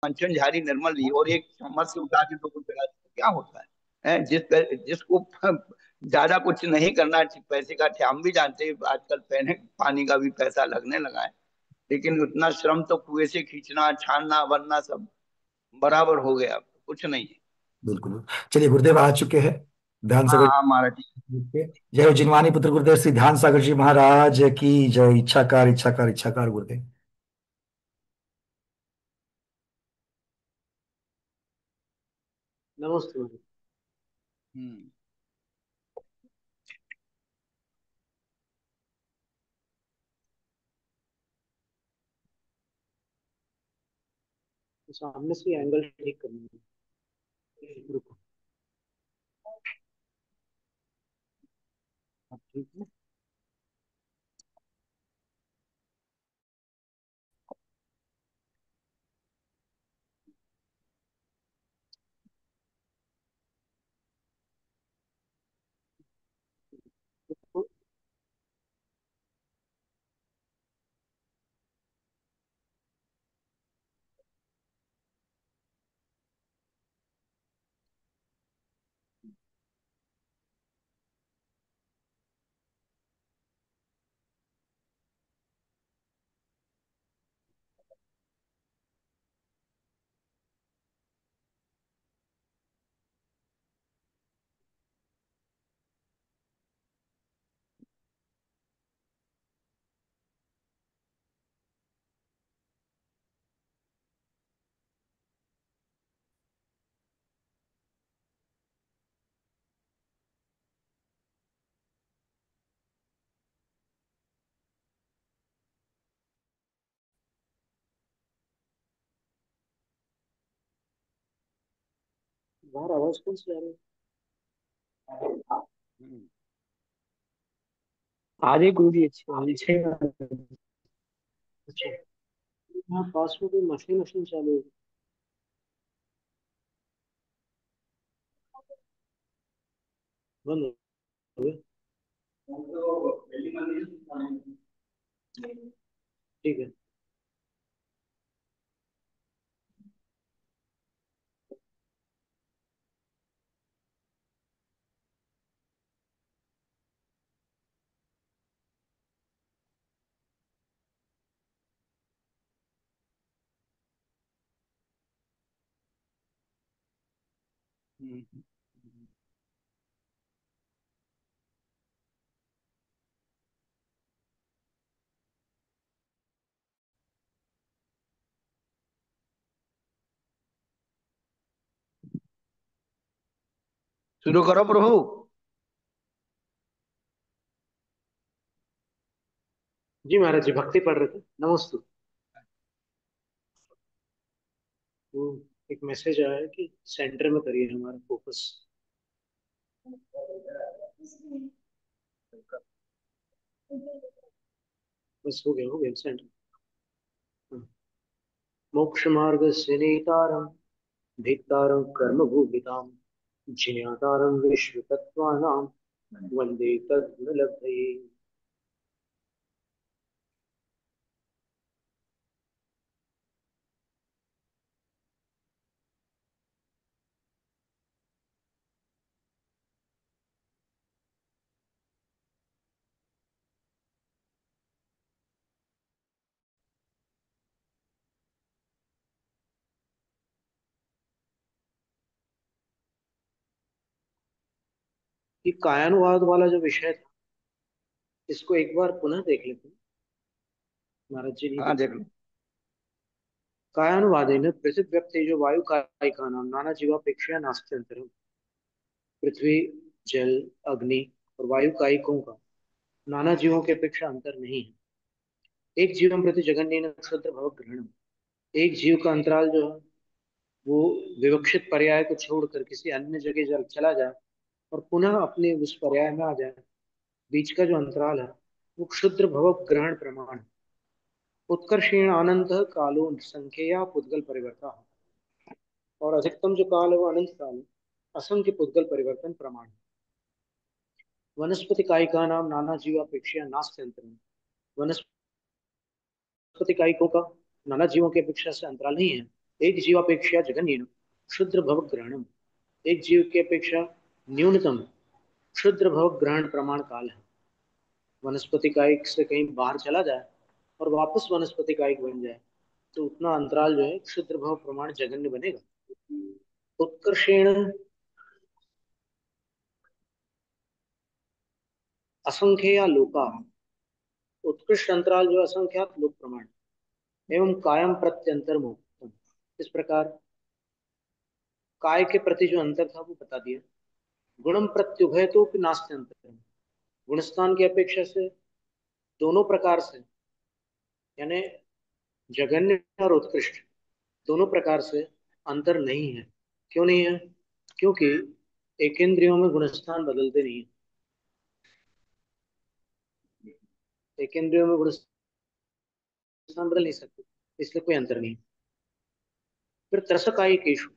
मंचन झारी निर्मल ली और एक चम्मच से उठा के लोगों को पिला दी, तो क्या होता है? जिसको ज्यादा कुछ नहीं करना है, पैसे का थे, हम भी जानते हैं आजकल पहने पानी का भी पैसा लगने लगा है, लेकिन उतना श्रम तो कुएं से खींचना, छानना, भरना सब बराबर हो गया, अब कुछ नहीं है। बिल्कुल। चलिए, गुरुदेव आ चुके हैं। ध्यान हाँ सागर हाँ महाराज जी। जी। जय हो जिनवानी पुत्र गुरुदेव श्री ध्यान सागर जी महाराज की जय। इच्छाकार इच्छाकार इच्छाकार गुरुदेव। नमस्ते महाराज। हम्म। तो सामने से एंगल ठीक करना है। रुको। अब ठीक है। तो बाहर आवाज कौन सी आ रही हम्म। है? आ रही गुरु जी, अच्छी आ रही है। अच्छा। हाँ, पास में कोई मशीन मशीन चालू है। बंद हो गया। ठीक है। हम्म। शुरू करो प्रभु। जी महाराज जी, भक्ति पढ़ रहे थे। नमस्ते। तो एक मैसेज आया है कि सेंटर में करिए हमारा फोकस। बस हो गया सेंटर। मोक्ष मार्ग से नेतारम धिक्तारं कर्मभूमितां ज्ञातारं विश्वतत्त्वानां वन्दे तद्गुणलब्धये। ये कायानुवाद वाला जो विषय था, इसको एक बार पुनः देख लेते हैं। महाराज जी नहीं हाँ देख देख पाए। लो। कायानुवादेन पृथिव्यप्तेजो वायुकायिकानां नानाजीवापेक्षया नास्त्यन्तरम्। पृथ्वी, जल, अग्नि और वायुकायिकों का नाना जीवों की अपेक्षा अंतर नहीं है। एक जीवन प्रति जगन्येन क्षुद्र भव ग्रहणम। एक जीव का अंतराल जो है, वो विवक्षित पर्याय को छोड़कर किसी अन्य जगह जब चला जाए और पुनः अपने उस पर्याय में आ जाए, बीच का जो अंतराल है, वो क्षुद्र भव ग्रहण प्रमाण है। उत्कर्षेण आनंद कालो संख्या पुद्गल परिवर्ता। और अधिकतम जो काल है वो अनंत काल है। असंख्य पुद्गल परिवर्तन प्रमाण है। वनस्पति कायिका नाम नाना जीवापेक्षा नास्त्यंतरम। वनस्पति कायिकों का नाना जीवों की अपेक्षा से अंतराल नहीं है। एक जीवापेक्षा जगन्येन क्षुद्र भव ग्रहणम, एक जीव की अपेक्षा न्यूनतम क्षुद्र भव ग्रहण प्रमाण काल है। वनस्पति कायिक से कहीं बाहर चला जाए और वापस वनस्पति कायिक बन जाए तो उतना अंतराल जो है क्षुद्र भव प्रमाण जगन्य बनेगा। उत्कर्षेण असंख्य या लोका, उत्कृष्ट अंतराल जो असंख्यात लोक प्रमाण एवं कायम प्रत्यंतर मुक्तम, इस प्रकार काय के प्रति जो अंतर था वो बता दिया। गुणम प्रत्युभय तो नास्ति अंतर, गुणस्थान की अपेक्षा से दोनों प्रकार से, यानी जघन्य और उत्कृष्ट दोनों प्रकार से अंतर नहीं है। क्यों नहीं है? क्योंकि एक इंद्रियों में गुणस्थान बदलते नहीं है, एक इंद्रियों में गुणस्थान बदल नहीं सकते, इसलिए कोई अंतर नहीं। फिर त्रसकायिकेषु,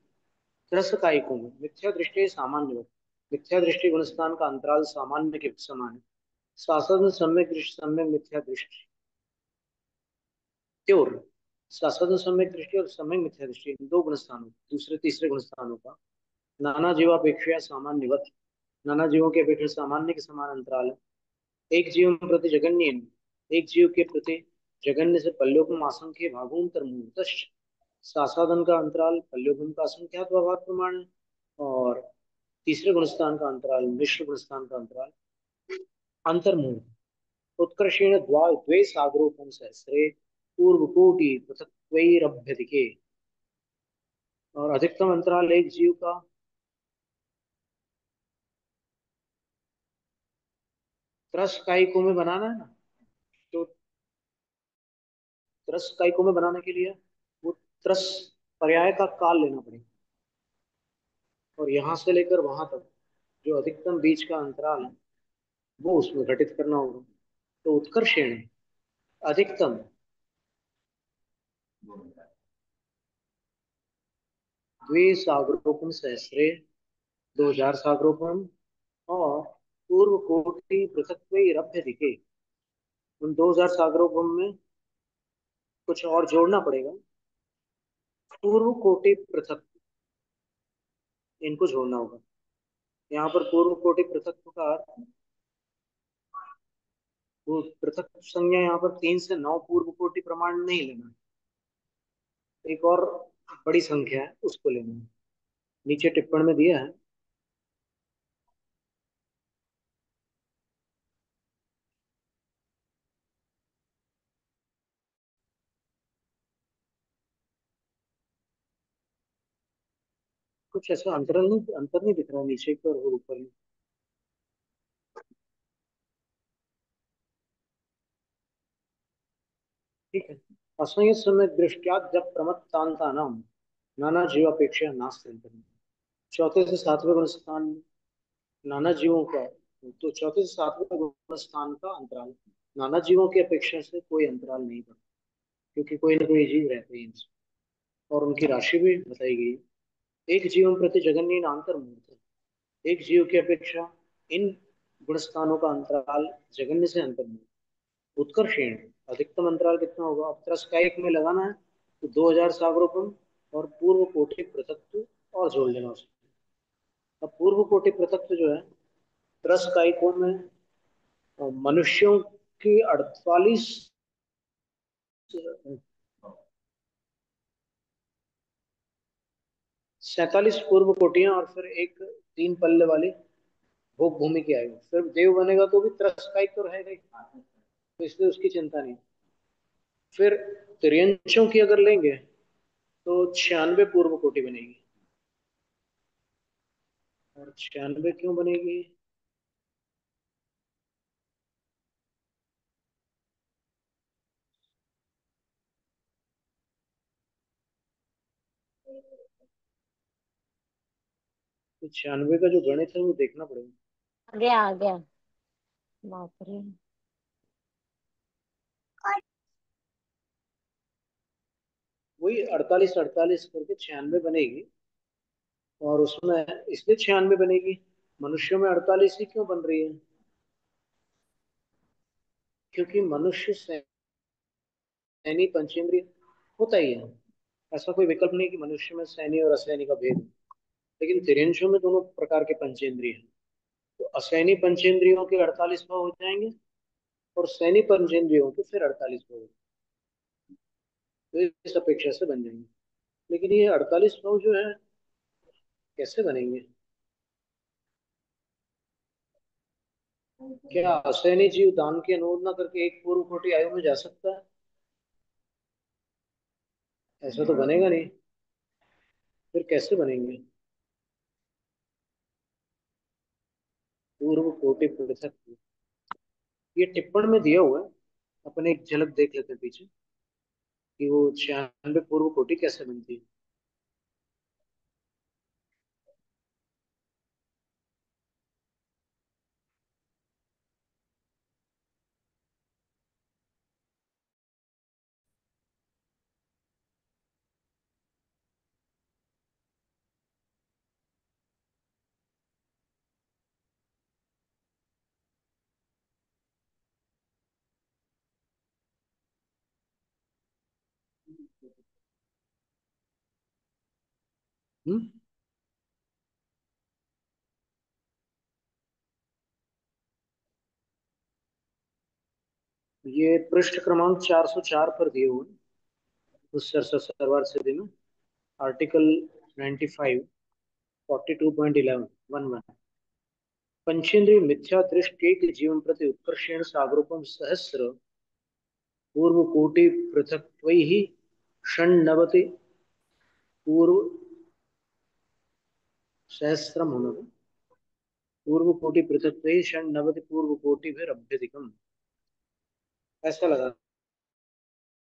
त्रसकायिकों में मिथ्या दृष्टि सामान्य, मिथ्या दृष्टि गुणस्थान का अंतराल सामान्य के समान है। शासन सम्यक दृष्टि सम्यक मिथ्या दृष्टि त्योर, शासन सम्यक दृष्टि और सम्यक मिथ्या दृष्टि इन दो गुणस्थानों, दूसरे तीसरे गुणस्थानों का नाना जीवापेक्षा सामान्यवत, नाना जीवों के अपेक्षा सामान्य के समान अंतराल है। एक जीव प्रति जगन्य, एक जीव के प्रति जगन्य से पल्योपम असंख्य भागोंतर मूर्तश्च, सासाधन का अंतराल पल्योपम का असंख्यात भाग प्रमाण है। और तीसरे गुणस्थान का अंतराल मिश्र गुणस्थान का अंतराल अंतर्मूल। उत्कर्षेण द्वे सागरोपम सहस्रे पूर्व कोटि पृथक्वैरभ्यधिके, और अधिकतम अंतराल एक जीव का त्रस कायिकों में बनाना है ना, तो त्रस कायिकों में बनाने के लिए वो त्रस पर्याय का काल लेना पड़ेगा, और यहां से लेकर वहां तक जो अधिकतम बीच का अंतराल है वो उसमें घटित करना होगा। तो उत्कर्षेण अधिकतम द्वे सागरोपम सहस्रे 2000 सागरोपम और पूर्व कोटि पृथक्वैरभ्य दिखे, उन 2000 सागरोपम में कुछ और जोड़ना पड़ेगा। पूर्व कोटि पृथक, इनको जोड़ना होगा। यहाँ पर पूर्व कोटि पृथक का अर्थ, वो पृथक संज्ञा यहाँ पर 3 से 9 पूर्व कोटि प्रमाण नहीं लेना, एक और बड़ी संख्या है उसको लेना है, नीचे टिप्पण में दिया है। कुछ ऐसा अंतर नहीं दिख रहा नीचे की और ऊपर में। ठीक है। असंयत समय दृष्टिया जब प्रमत्तांता नाम नाना जीवापेक्षा नास्ति अंतर, चौथे से सातवें गुण स्थान नाना जीवों का, तो चौथे से सातवें गुण स्थान का अंतराल नाना जीवों की अपेक्षा से कोई अंतराल नहीं पड़ता, क्योंकि कोई ना कोई जीव रहते हैं इनसे, और उनकी राशि भी बताई गई है। एक जीव प्रति जगन्य अंतर मूर्त, एक जीव की अपेक्षा इन गुणस्थानों का अंतराल जगन्य से अंतर मूर्त। उत्कर्षेण अधिकतम अंतराल कितना होगा? अब त्रस का एक में लगाना है तो 2000 सागरोपम और पूर्व कोटि पृथक्व और जोड़ लेना उसमें। अब पूर्व कोटि पृथक्व जो है त्रस कायिकों में मनुष्यों की 47 पूर्व कोटियां और फिर एक 3 पल्ले वाली भोग भूमि की आयु, फिर देव बनेगा तो भी त्रस कायिक तो रहेगा ही, तो इसलिए उसकी चिंता नहीं। फिर त्रियंशों की अगर लेंगे तो 96 पूर्व कोटि बनेगी, और 96 क्यों बनेगी? तो 96 का जो गणित है वो देखना पड़ेगा। आ गया आ गया, बाप रे। वही 48 48 करके 96 बनेगी, और उसमें इसलिए 96 बनेगी, मनुष्यों में 48 ही क्यों बन रही है? क्योंकि मनुष्य सैनी पंचेंद्रिय होता ही है, ऐसा कोई विकल्प नहीं कि मनुष्य में सैनी और असैनी का भेद है, लेकिन तिर्यंशों में दोनों प्रकार के पंचेंद्रिय हैं। तो असैनी पंचेंद्रियों के 48 भाव हो जाएंगे और सैनी पंचेंद्रियों के फिर 48 भाव तो इस अपेक्षा से बन जाएंगे। लेकिन ये 48 भाव जो है कैसे बनेंगे? क्या असैनी जीव दान की अनुमोदना करके एक पूर्व कोटि आयु में जा सकता है? ऐसा तो बनेगा नहीं। फिर कैसे बनेंगे? पूर्व कोटि पृथक। ये टिप्पण में दिया हुआ है, अपन एक झलक देख लेते हैं पीछे कि वो 96 पूर्व कोटि कैसे बनती है। हम्म ये पृष्ठ क्रमांक 404 पर दिए हुए हैं, उस सरसर सिद्धि में आर्टिकल 95 42.11 पंचेंद्रिय मिथ्या दृष्टि के जीवन प्रति उत्कर्षेण सागरोपम सहस्र पूर्व कोटि पृथक्त्वैः षण्णवति पूर्व सहस्रम होना था। पूर्व कोटि पृथक्त्वैः षण्णवति पूर्व कोटि फिर अभ्यधिकम ऐसा लगा।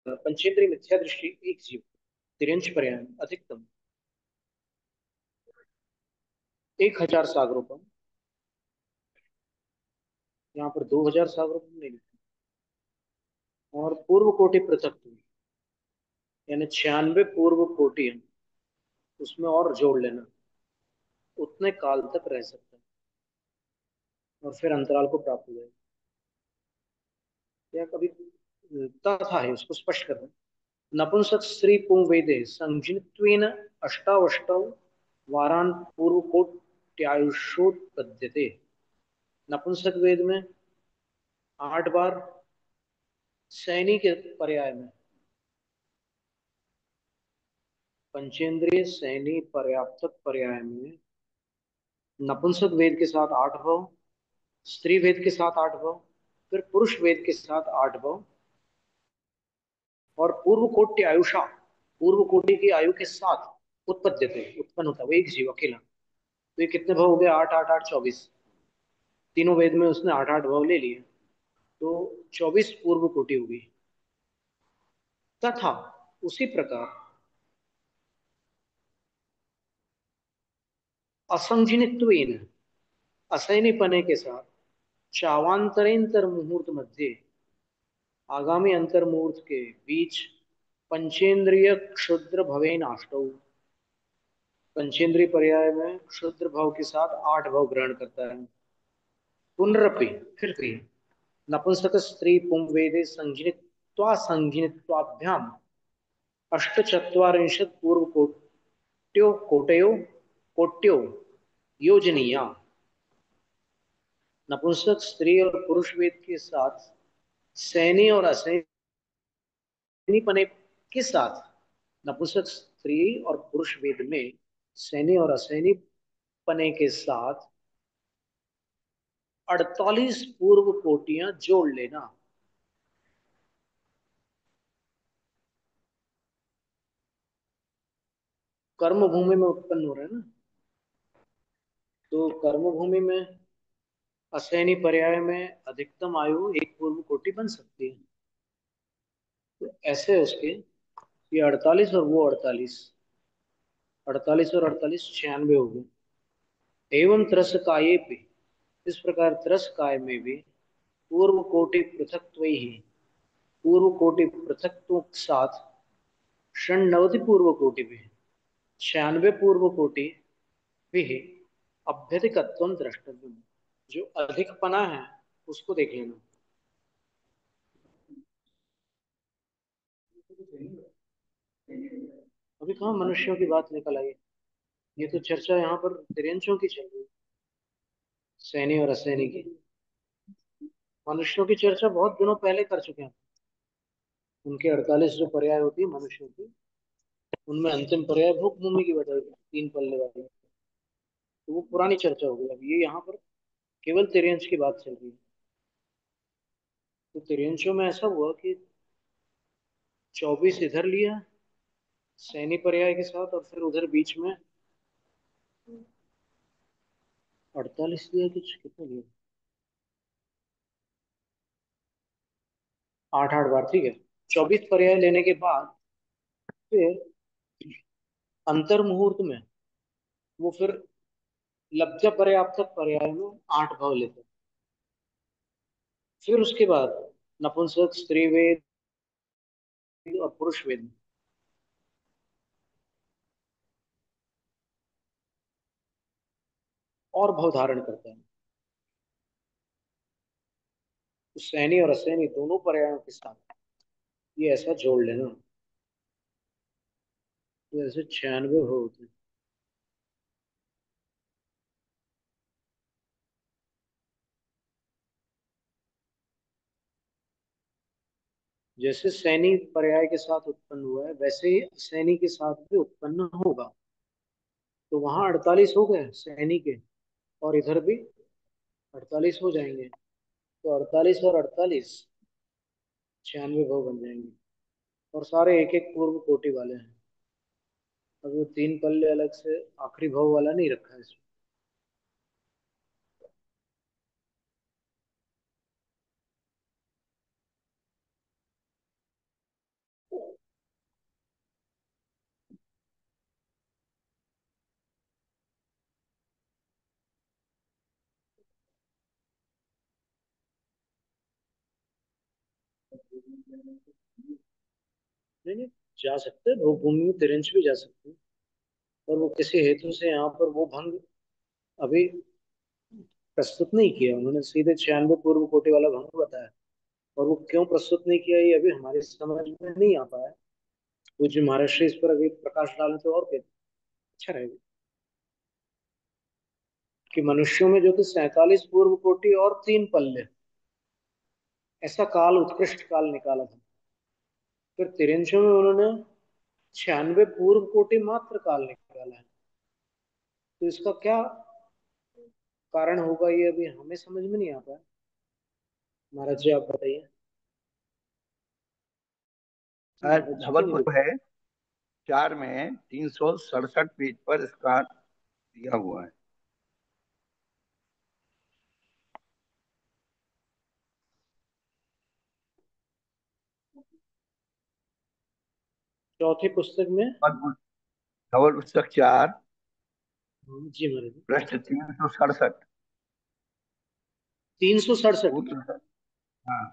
पंचेंद्रिय मिथ्या दृष्टि एक जीव तिरंश पर्याय अधिकतम 1000 सागरोपम, यहाँ पर 2000 सागरोपम नहीं लिखा। और पूर्व कोटि पृथक यानी 96 पूर्व कोटि है, उसमें और जोड़ लेना, उतने काल तक रह सकता है और फिर अंतराल को प्राप्त हो जाएगा। या कभी तथा है उसको स्पष्ट कर रहे हैं। नपुंसक स्त्री पुंवेदे संजित्वेन अष्टावष्टौ वारान पूर्व कोट्यायुषोत्पद्यते। नपुंसक वेद में 8 बार सैनी के पर्याय में पंचेंद्रिय सैनी पर्याप्तक पर्याय में नपुंसक वेद के साथ 8 भाव, स्त्री वेद के साथ 8 भाव, फिर पुरुष वेद के साथ 8 भाव और पूर्व कोटि आयुषा पूर्व कोटि की आयु के साथ उत्पद्यते उत्पन्न होता है वो एक जीव अकेला। तो ये कितने भाव हो गए? 8 8 8 24। तीनों वेद में उसने 8 8 भाव ले लिए, तो 24 पूर्व कोटि होगी। तथा उसी प्रकार असंजनित्वेन असैनिपने के साथ चावांतरेंतर मुहूर्त मध्य आगामी अंतर मुहूर्त के बीच पंचेंद्रिय क्षुद्र भवेन अष्टौ पंचेंद्रिय पर्याय में क्षुद्र भाव के साथ 8 भाव ग्रहण करता है। पुनरपि फिर भी नपुंसक स्त्री पुंवेदे संज्ञित्वा संज्ञित्वाभ्याम अष्टचत्वारिंशत् पूर्व कोट्यो कोट्यो योजनीया। नपुंसक स्त्री और पुरुष वेद के साथ सैनी और असैनी पने के साथ नपुंसक स्त्री और पुरुष वेद में सैनी और असैनी पने के साथ 48 पूर्व कोटियां जोड़ लेना। कर्म भूमि में उत्पन्न हो रहे हैं ना, तो कर्म भूमि में असैनी पर्याय में अधिकतम आयु एक पूर्व कोटि बन सकती है। तो ऐसे उसके ये 48 और वो 48, 48 और 48 96 हो गए। एवं त्रस काय पे इस प्रकार त्रस काय में भी पूर्व कोटि पृथक्त्व ही पूर्व कोटि पृथक्त्व के साथ षण्णवति पूर्व कोटि भी 96 पूर्व कोटि भी अभ्यधिकत्व द्रष्टव्य। जो अधिकपना है उसको देख लेना। अभी कहाँ मनुष्यों की बात निकल आई। ये तो चर्चा यहाँ पर तिर्यंचों की चल रही है, सैनी और असैनी की। मनुष्यों की चर्चा बहुत दिनों पहले कर चुके हैं। उनके 48 जो पर्याय होती है मनुष्यों की, उनमें अंतिम पर्याय भूख भूमि की बताई गई, तीन पल्ले वाली। तो वो पुरानी चर्चा हो गई। अब ये यहाँ पर केवल तिर्यंच की बात चल रही है। तो तिर्यंचों में ऐसा हुआ कि 24 इधर लिया सैनी पर्याय के साथ, और फिर उधर बीच में 48 लिया कि कितना लिया, 8 8 बार, ठीक है। 24 पर्याय लेने के बाद फिर अंतर मुहूर्त में वो फिर लब्ध पर्याप्तक पर्याय में 8 भाव लेते हैं। फिर उसके बाद नपुंसक, स्त्री वेद और पुरुष वेद और भाव धारण करते हैं। तो सैनी और असैनी दोनों पर्यायों के साथ ये ऐसा जोड़ लेना, तो ऐसे 96 भाव होते हैं। जैसे सैनी पर्याय के साथ उत्पन्न हुआ है, वैसे ही असैनी के साथ भी उत्पन्न होगा। तो वहां 48 हो गए सैनी के, और इधर भी 48 हो जाएंगे। तो 48 और 48 96 भाव बन जाएंगे। और सारे एक एक पूर्व कोटि वाले हैं। अब वो तीन पल्ले अलग से आखिरी भाव वाला नहीं रखा है इसमें। नहीं नहीं, जा सकते हैं, वो भूमि में तिरंज भी जा सकते हैं। और वो किसी हेतु से यहाँ पर वो भंग अभी प्रस्तुत नहीं किया। उन्होंने सीधे 96 पूर्व कोटि वाला भंग बताया। और वो क्यों प्रस्तुत नहीं किया ये अभी हमारी समझ में नहीं आ पाया। पूज्य महाराष्ट्र इस पर अभी प्रकाश डालें तो और क्या अच्छा रहेगा। कि मनुष्यों में जो थे 47 पूर्व कोटि और तीन पल्ले, ऐसा काल उत्कृष्ट काल निकाला था। फिर तिरंजों में उन्होंने 96 पूर्व कोटि मात्र काल निकाला है। तो इसका क्या कारण होगा ये अभी हमें समझ में नहीं आ पाया। महाराज जी आप बताइए। महाराज जी क्यों नहीं धवल बता। है 4 में 367 पेज पर इसका दिया हुआ है। चौथी पुस्तक में। धवल पुस्तक 4 जी महाराज। पृष्ठ 367 367। सूत्र। हाँ,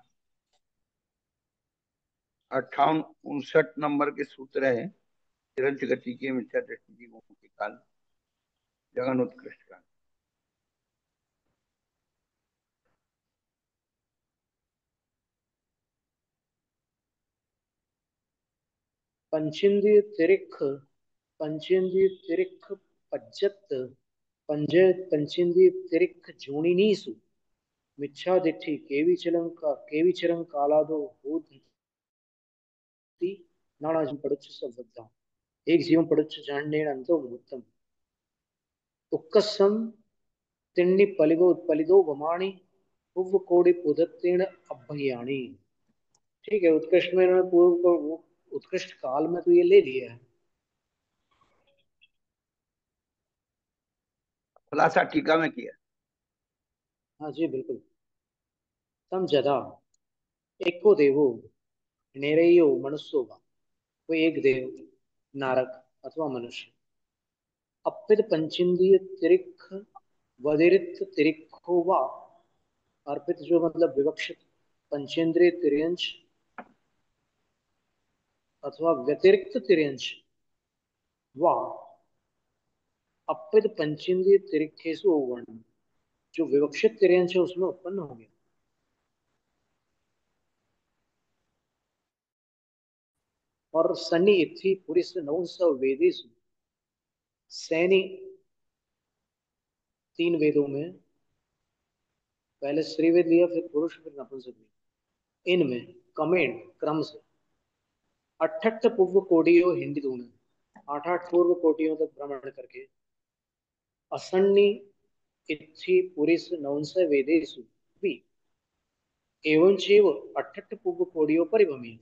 58 59 नंबर के सूत्र है। तिरंज गति के मिथ्या दृष्टि जीवों के काल जगन उत्कृष्ट काल। पंचेंद्रिय तिरिख, पंचेंद्रिय तिरिख पज्जत, पंजे पंचेंद्रिय तिरिख जोनिनीसु मिच्छा दिट्ठी केवी चरं कालादो होती नाना जीव पड़ुच्छ सब एक जीवन पड़ुच्छ जानने अंतो मुहूर्तम उक्कसम तिन्नि पलिदो वमाणि पुव्व कोडि पुदत्तेण अभयाणी। ठीक है, उत्कृष्ट में इन्होंने पूर्व को उत्कृष्ट काल में तो ये ले लिया है। खुलासा टीका में किया। हाँ जी बिल्कुल। तम जदा एको देवो नेरयो मनुष्यो वा, कोई एक देव नारक अथवा मनुष्य अपित पंचेंद्रिय तिरिख वदिरिक्त तिरिखो वा, अर्पित जो मतलब विवक्षित पंचेंद्रिय तिर्यंश अथवा व्यतिरिक्त तिर्यंश वा अपित पंचेंद्रिय तिरिखेसु वर्ण, जो विवक्षित तिर्यंश है उसमें उत्पन्न हो गया। और सनी इत्थि पुरिस नौंस वेदेषु, सैनी 3 वेदों में, पहले स्त्री वेद लिया, फिर पुरुष, फिर नपुंसक वेद, इनमें कमेण क्रम से अठट्ठ पूर्व कोटियों हिंदी दून, 8 पूर्व कोटियों तक भ्रमण करके, असन्नी इत्थि पुरिस नौंस वेदेषु भी एवं चैव अठट्ठ पूर्व कोटियों परिभ्रमी,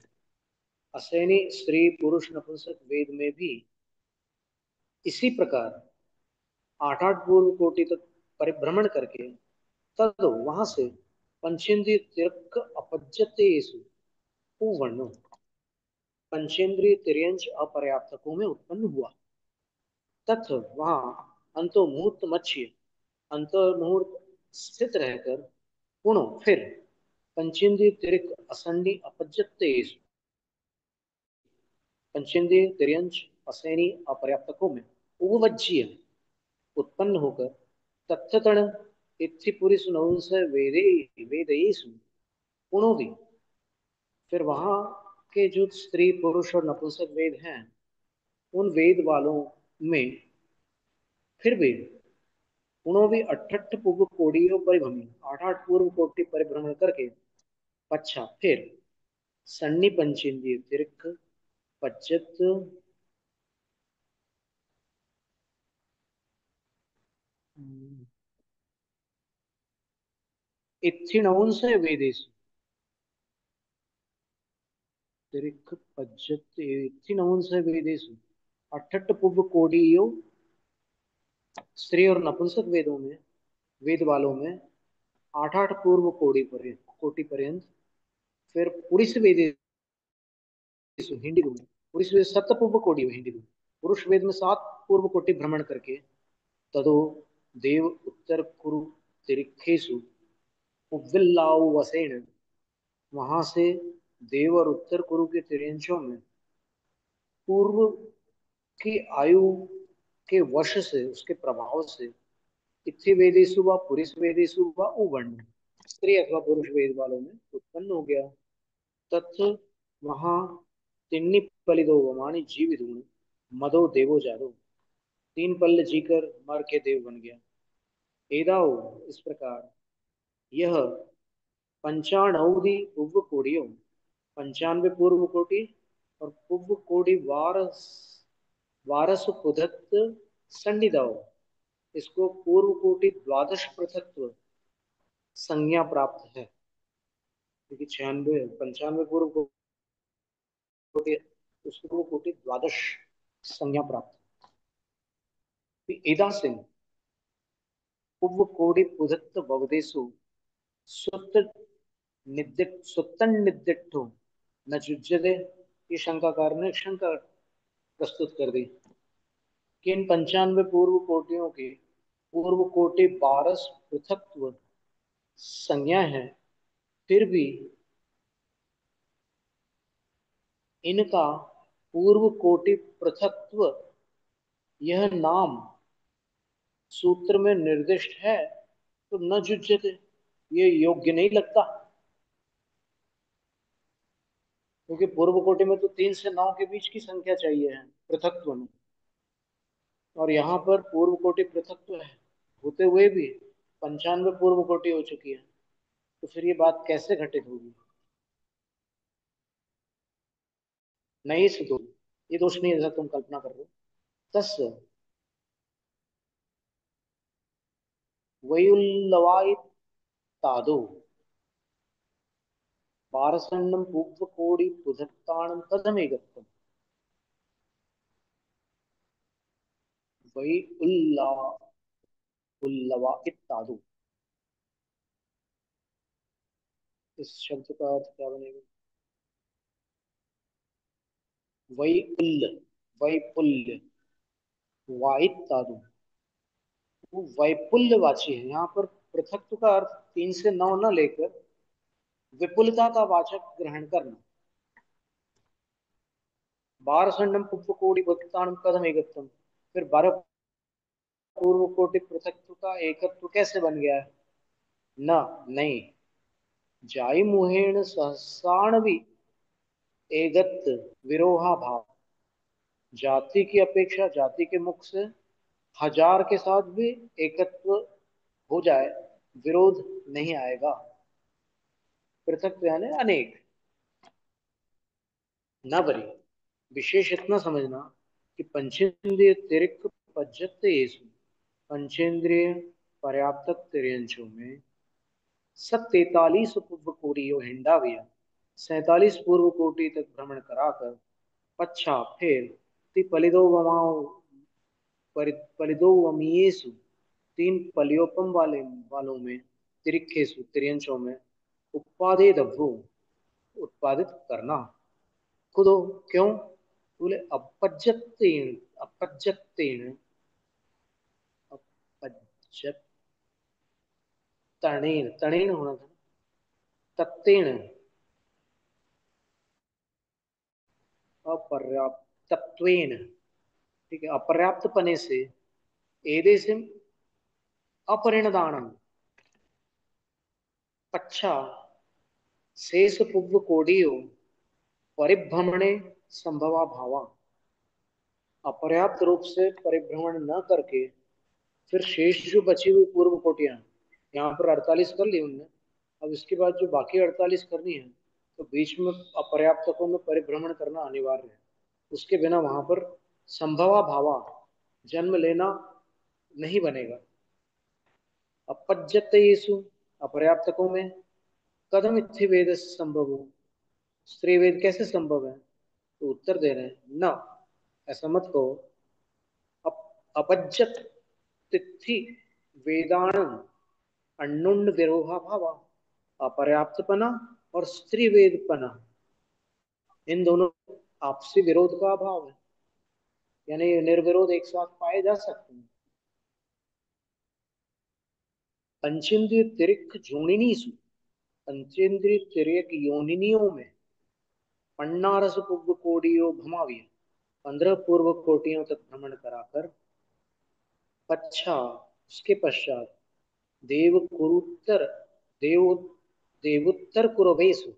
असैनी स्त्री पुरुष नपुंसक वेद में भी इसी प्रकार 8 पूर्व कोटि तक परिभ्रमण करके तद वहां से पंचेंद्रिय तिरक अपज्यतेषु वर्णो, पंचेंद्रिय तिर्यंच अपर्याप्तकों में उत्पन्न हुआ। तथ वहां अंतर्मुहूर्त मच्य, अंतर्मुहूर्त स्थित रहकर पुनः फिर पंचेंद्रिय तिरक असंडी अपज्यतेषु, पंचेंद्रिय तिर्यंच असैनी अपर्याप्तकों में उपवज्य उत्पन्न होकर तत्तण इत्थिपुरुष नवंस वेदे वेदेषु पुनः भी फिर वहां के जो स्त्री पुरुष और नपुंसक वेद हैं उन वेद वालों में फिर भी पुनः भी अठट्ठ पूर्व कोटियों परिभ्रमी, 8 पूर्व कोटि परिभ्रमण करके पच्छा फिर सन्नि पंचेंद्रिय तिरक पच्चत इत्थिनवंस वेदेषु, तिरक पच्चत इत्थिनवंस वेदेषु, अठट्ठ पूर्व कोटियों स्त्री और नपुंसक वेदों में, वेद वालों में 8 पूर्व कोटि पर्यंत, फिर पुरुष वेद हिंदी में, पुरुष वेद 7 पूर्व कोटि हिंदी में, पुरुष वेद में 7 पूर्व कोटि भ्रमण करके तदो देव उत्तर कुरु तिरिक्षेसु उपविल्लाउ वसेन, वहां से देव और उत्तर कुरु के तिरंचों में पूर्व की आयु के वश से, उसके प्रभाव से इत्थि वेदेषु व पुरुष वेदेषु व उवर्ण, स्त्री अथवा पुरुष वेद वालों में उत्पन्न हो गया। तथ वहां तिन्नी पलिदो वमानी जीवित मदो देवो जादो, 3 पल्ल जीकर मर के देव बन गया। एदाओ इस प्रकार यह पंचाणौधि पूर्व कोटियों, 95 पूर्व कोटि और पूर्व कोटि वारस वारस पुधत्त संडिदाओ, इसको पूर्व कोटि द्वादश पृथक्त्व संज्ञा प्राप्त है, क्योंकि 95 पूर्व कोटि, उसको पूर्व कोटि द्वादश संज्ञा प्राप्त है। एदा सिंह पूर्व कोटि पुधत्त भवदेशु सुत सुत्तन निदिट्ठो न जुज्यते, ये शंकाकार ने शंका प्रस्तुत कर दी कि इन 95 पूर्व कोटियों के पूर्व कोटि 12 पृथक्त्व संज्ञा है, फिर भी इनका पूर्व कोटि पृथक्त्व यह नाम सूत्र में निर्दिष्ट है, तो न जुज्यते, ये योग्य नहीं लगता, क्योंकि पूर्व कोटि में तो 3 से 9 के बीच की संख्या चाहिए है पृथक्त्व में, और यहाँ पर पूर्व कोटि पृथक्त्व है होते हुए भी 95 पूर्व कोटि हो चुकी है, तो फिर ये बात कैसे घटित होगी? नहीं से दोष, ये दोष नहीं ऐसा तुम कल्पना कर रहे हो। तस् वयुल्लवायितादो पारसन्नम पूर्व कोटि पुधत्ताणम कथमेगत्तम, वही उल्लवा इत्तादु, इस शब्द का अर्थ क्या बनेगा? वही उल्ल, वही पुल्य, वाइत्तादु, वो वैपुल्यवाची है। यहाँ पर पृथक्त्व का अर्थ 3 से 9 न लेकर विपुलता का वाचक ग्रहण करना। बारसंडम पुष्प कोटि भक्तान कदम एकत्वम, फिर 12 पूर्व कोटि पृथक्त्व का एकत्व कैसे बन गया है? न नहीं, जाई मुहेण सहसाणवी एकत्व विरोहा भाव, जाति की अपेक्षा जाति के मुख से हजार के साथ भी एकत्व हो जाए, विरोध नहीं आएगा। पृथक यानी अनेक, न बरी। विशेष इतना समझना कि पंचेंद्रिय तिरिक पज्जत येसु, पंचेंद्रिय पर्याप्त तिरंचों में 43 पूर्व कोटियों हिंडाविया, 47 पूर्व कोटि तक भ्रमण कराकर पच्छा फिर ति पलिदो वमाओ पलिदो वमीयेसु, तीन पलियोपम वालों में, तिरिखेसु तिरंचों में, उत्पादे दभ्भु, उत्पादित करना। खुदो क्यों? बोले अपज्जत्तेन, अपज्जत्तेन, अपज्जत तणेन, तणेन होना था, तत्तेन, अपर्याप्तत्वेन, ठीक है, अपर्याप्त पने से, एदेसिम अपरिणदानम, पच्छा शेष पुव्व कोडियो परिभ्रमणे संभवा भावा, अपर्याप्त रूप से परिभ्रमण न करके फिर शेष जो बची हुई पूर्व कोटियां, यहाँ पर 48 कर ली उनने, अब इसके बाद जो बाकी 48 करनी है तो बीच में अपर्याप्तकों में परिभ्रमण करना अनिवार्य है। उसके बिना वहां पर संभवा भावा, जन्म लेना नहीं बनेगा। अपज्जतेषु, अपर्याप्तकों में, कथम इत्थि वेद संभव हो, स्त्री वेद कैसे संभव है? तो उत्तर दे रहे हैं न, ऐसा मत कहो। अपज्जत तिथि वेदाणम अन्नुण्ड विरोहा भावा, अपर्याप्तपना और स्त्री वेदपना, इन दोनों आपसी विरोध का अभाव है, यानी निर्विरोध एक साथ पाए जा सकते हैं। पंचेंद्रिय तिरिक जोनिनीसु, पंचेंद्रिय तिर्यक योनिनियों में, पन्नारस पूर्व कोटियों भमाविय, 15 पूर्व कोटियों तक भ्रमण कराकर, पच्छा उसके पश्चात, देव कुरुत्तर, देव देवोत्तर कुरुवेशु,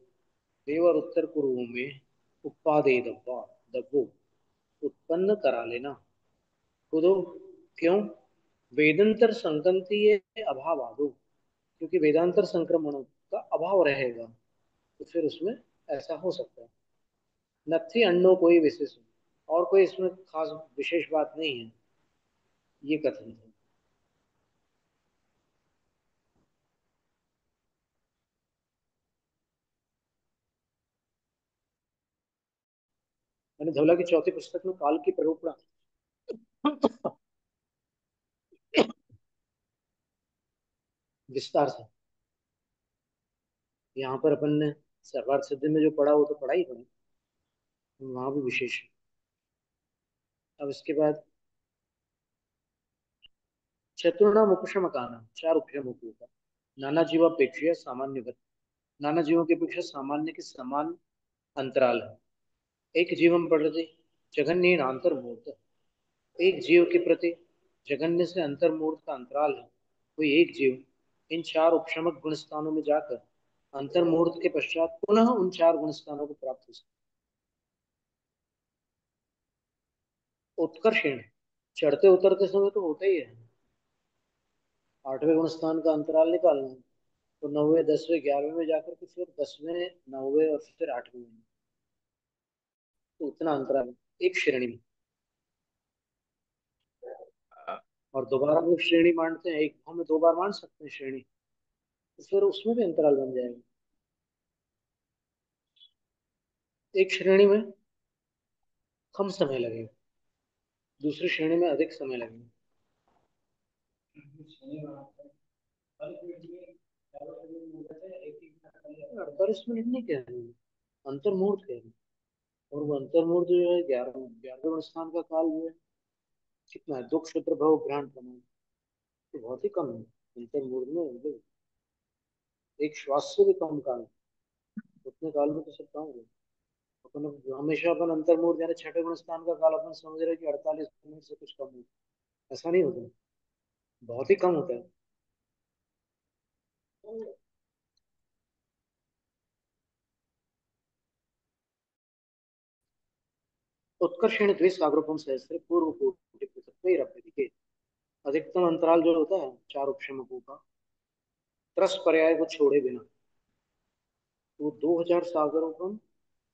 देव और उत्तर कुरुओं में, उपादे दब्बा, दब्बो, उत्पन्न करा लेना। खुदो क्यों? वेदांतर संगति अभाव आदो, क्योंकि वेदांतर संक्रमणों का अभाव रहेगा तो फिर उसमें ऐसा हो सकता है। नथी अन्नो कोई विशेष, और कोई इसमें खास विशेष बात नहीं है, ये कथन है। मैंने धवला की चौथी पुस्तक में काल की प्ररूपणा विस्तार से, यहाँ पर अपन ने सर्वार्थ सिद्धि में जो पढ़ा वो तो पढ़ा ही पढ़ा, वहां भी विशेष है। अब इसके बाद चतुर्णाम उपशमकाना, चार उपशम का नाना जीवापेक्षिया सामान्य, नाना जीवों की अपेक्षा सामान्य के समान अंतराल है। एक जीवम प्रति जघन्य अंतर्मूर्त, एक जीव के प्रति जघन्य से अंतर्मूर्त का अंतराल है। कोई एक जीव इन चार उपशमक गुण स्थानों में जाकर अंतर्मूर्त के पश्चात पुनः उन चार गुण स्थानों को प्राप्त हो सकता। उत्कर्षण, चढ़ते उतरते समय तो होता ही है, 8वें गुण स्थान का अंतराल निकालना है तो 9वें 10वें 11वें में जाकर के फिर 10वें 9वें और फिर 8वें में, तो उतना अंतराल है एक श्रेणी में। और दोबारा वो श्रेणी मानते हैं, एक भाव में 2 बार मान सकते हैं श्रेणी, तो फिर उसमें भी अंतराल बन जाएगा। एक श्रेणी में कम समय लगेगा, दूसरी श्रेणी में अधिक समय लगेगा। 48 मिनट नहीं कह रहे हैं, अंतर्मुहूर्त कह रहे हैं। और वो अंतर्मुहूर्त जो है 11वें स्थान का काल जो है कितना है, दुख क्षुद्र भव घ्राण प्रमाण, तो बहुत ही कम है अंतर्मुहूर्त में, मतलब एक श्वास से भी कम काल, उतने काल में तो सब काम हो। अपन हमेशा अपन अंतर्मुहूर्त यानी 6ठे गुण स्थान का काल अपन समझ रहे कि 48 मिनट से कुछ कम है, ऐसा नहीं होता, बहुत ही कम होता है। उत्कर्षेण द्विसागरोपम सहस्त्र पूर्व कोटि पृथक् अधिकतम अंतराल जो होता है चार उपशमकों का त्रस पर्याय को छोड़े बिना, वो 2000 सागरोपम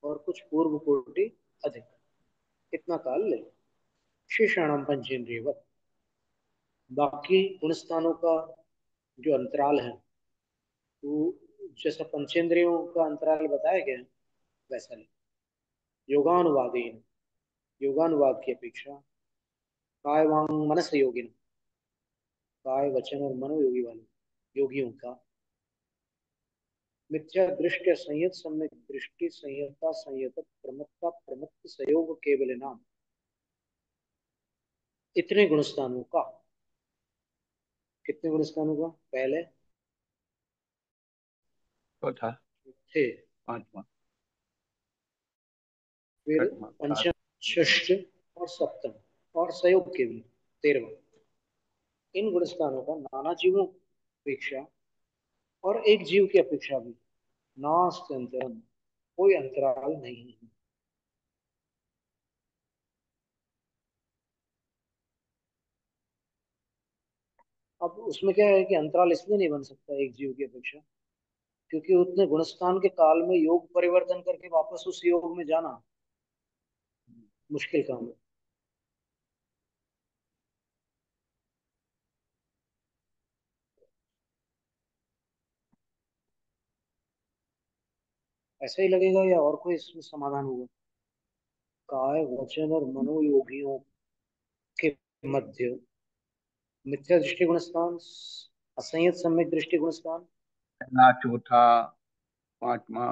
और कुछ पूर्व कोटि अधिक, कितना काल ले। शेषाणाम पंचेंद्रियवत, बाकी गुणस्थानों का जो अंतराल है वो जैसा पंचेंद्रियों का अंतराल बताया गया है वैसा नहीं। योगानुवादेन, योगानुवाद की अपेक्षा काय वांग मनस योगिन, काय वचन और मनोयोगी वाले योगियों का मिथ्या दृष्टि संयत सम्यक दृष्टि संयता संयत प्रमत्ता प्रमत्त संयोग केवल नाम, इतने गुणस्थानों का, कितने गुणस्थानों का, पहले चौथा, थे, पांचवा, फिर छठवां, सात। पंचम, षष्ठ और सप्तम और संयोग के भी 13वां। इन गुणस्थानों का नाना जीवों अपेक्षा और एक जीव की अपेक्षा भी नास्त अंतरम, कोई अंतराल नहीं है। अब उसमें क्या है कि अंतराल इसलिए नहीं बन सकता एक जीव की अपेक्षा क्योंकि उतने गुणस्थान के काल में योग परिवर्तन करके वापस उस योग में जाना मुश्किल काम है। ऐसा ही लगेगा या और कोई इसमें समाधान होगा। काय वचन और मनोयोगियों के मध्य मिथ्या दृष्टि गुणस्थान, असंयत सम्यक दृष्टि गुणस्थान, पहला, चौथा, पांचवा,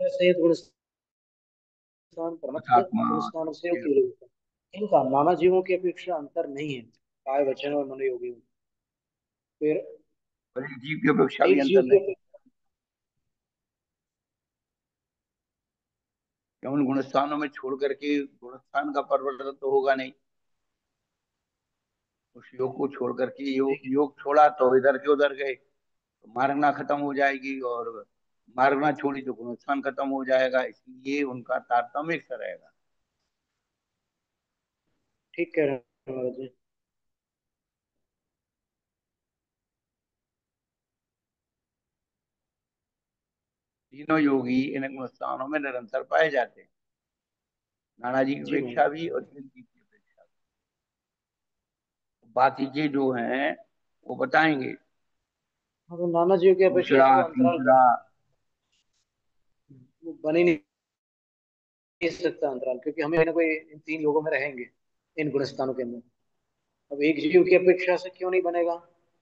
संयत गुणस्थान, प्रमत्त सातवां, गुणस्थान से योग की विरोधता। इनका नाना जीवों की अपेक्षा अंतर नहीं है काय वचन और मनोयोगियों। फिर और एक जीव की अपेक्षा भी एक जीव अंतर की नहीं। क्या उन गुणस्थानों में छोड़ करके गुणस्थान का परिवर्तन तो होगा नहीं। उस योग को छोड़ करके योग अपेक्षा योग छोड़ा तो इधर के उधर गए तो मारना खत्म हो जाएगी, और मारना छोड़ी तो गुणस्थान खत्म हो जाएगा, इसलिए उनका तारतम्य एक सा रहेगा। ठीक कह रहे हैं महाराज जी। तीनों योगी इन गुणस्थानों में निरंतर पाए जाते हैं, नाना जी की जी अपेक्षा महाराज। भी और जिन जी की अपेक्षा भी। बाकी के जो हैं वो बताएंगे। हाँ तो नाना जीव की अपेक्षा दूसरा, तो अंतराल तीसरा। बन ही नहीं सकता अंतराल, क्योंकि हम कहीं ना कोई इन तीन लोगों में रहेंगे इन गुणस्थानों के अंदर। अब एक जीव की अपेक्षा से क्यों नहीं बनेगा,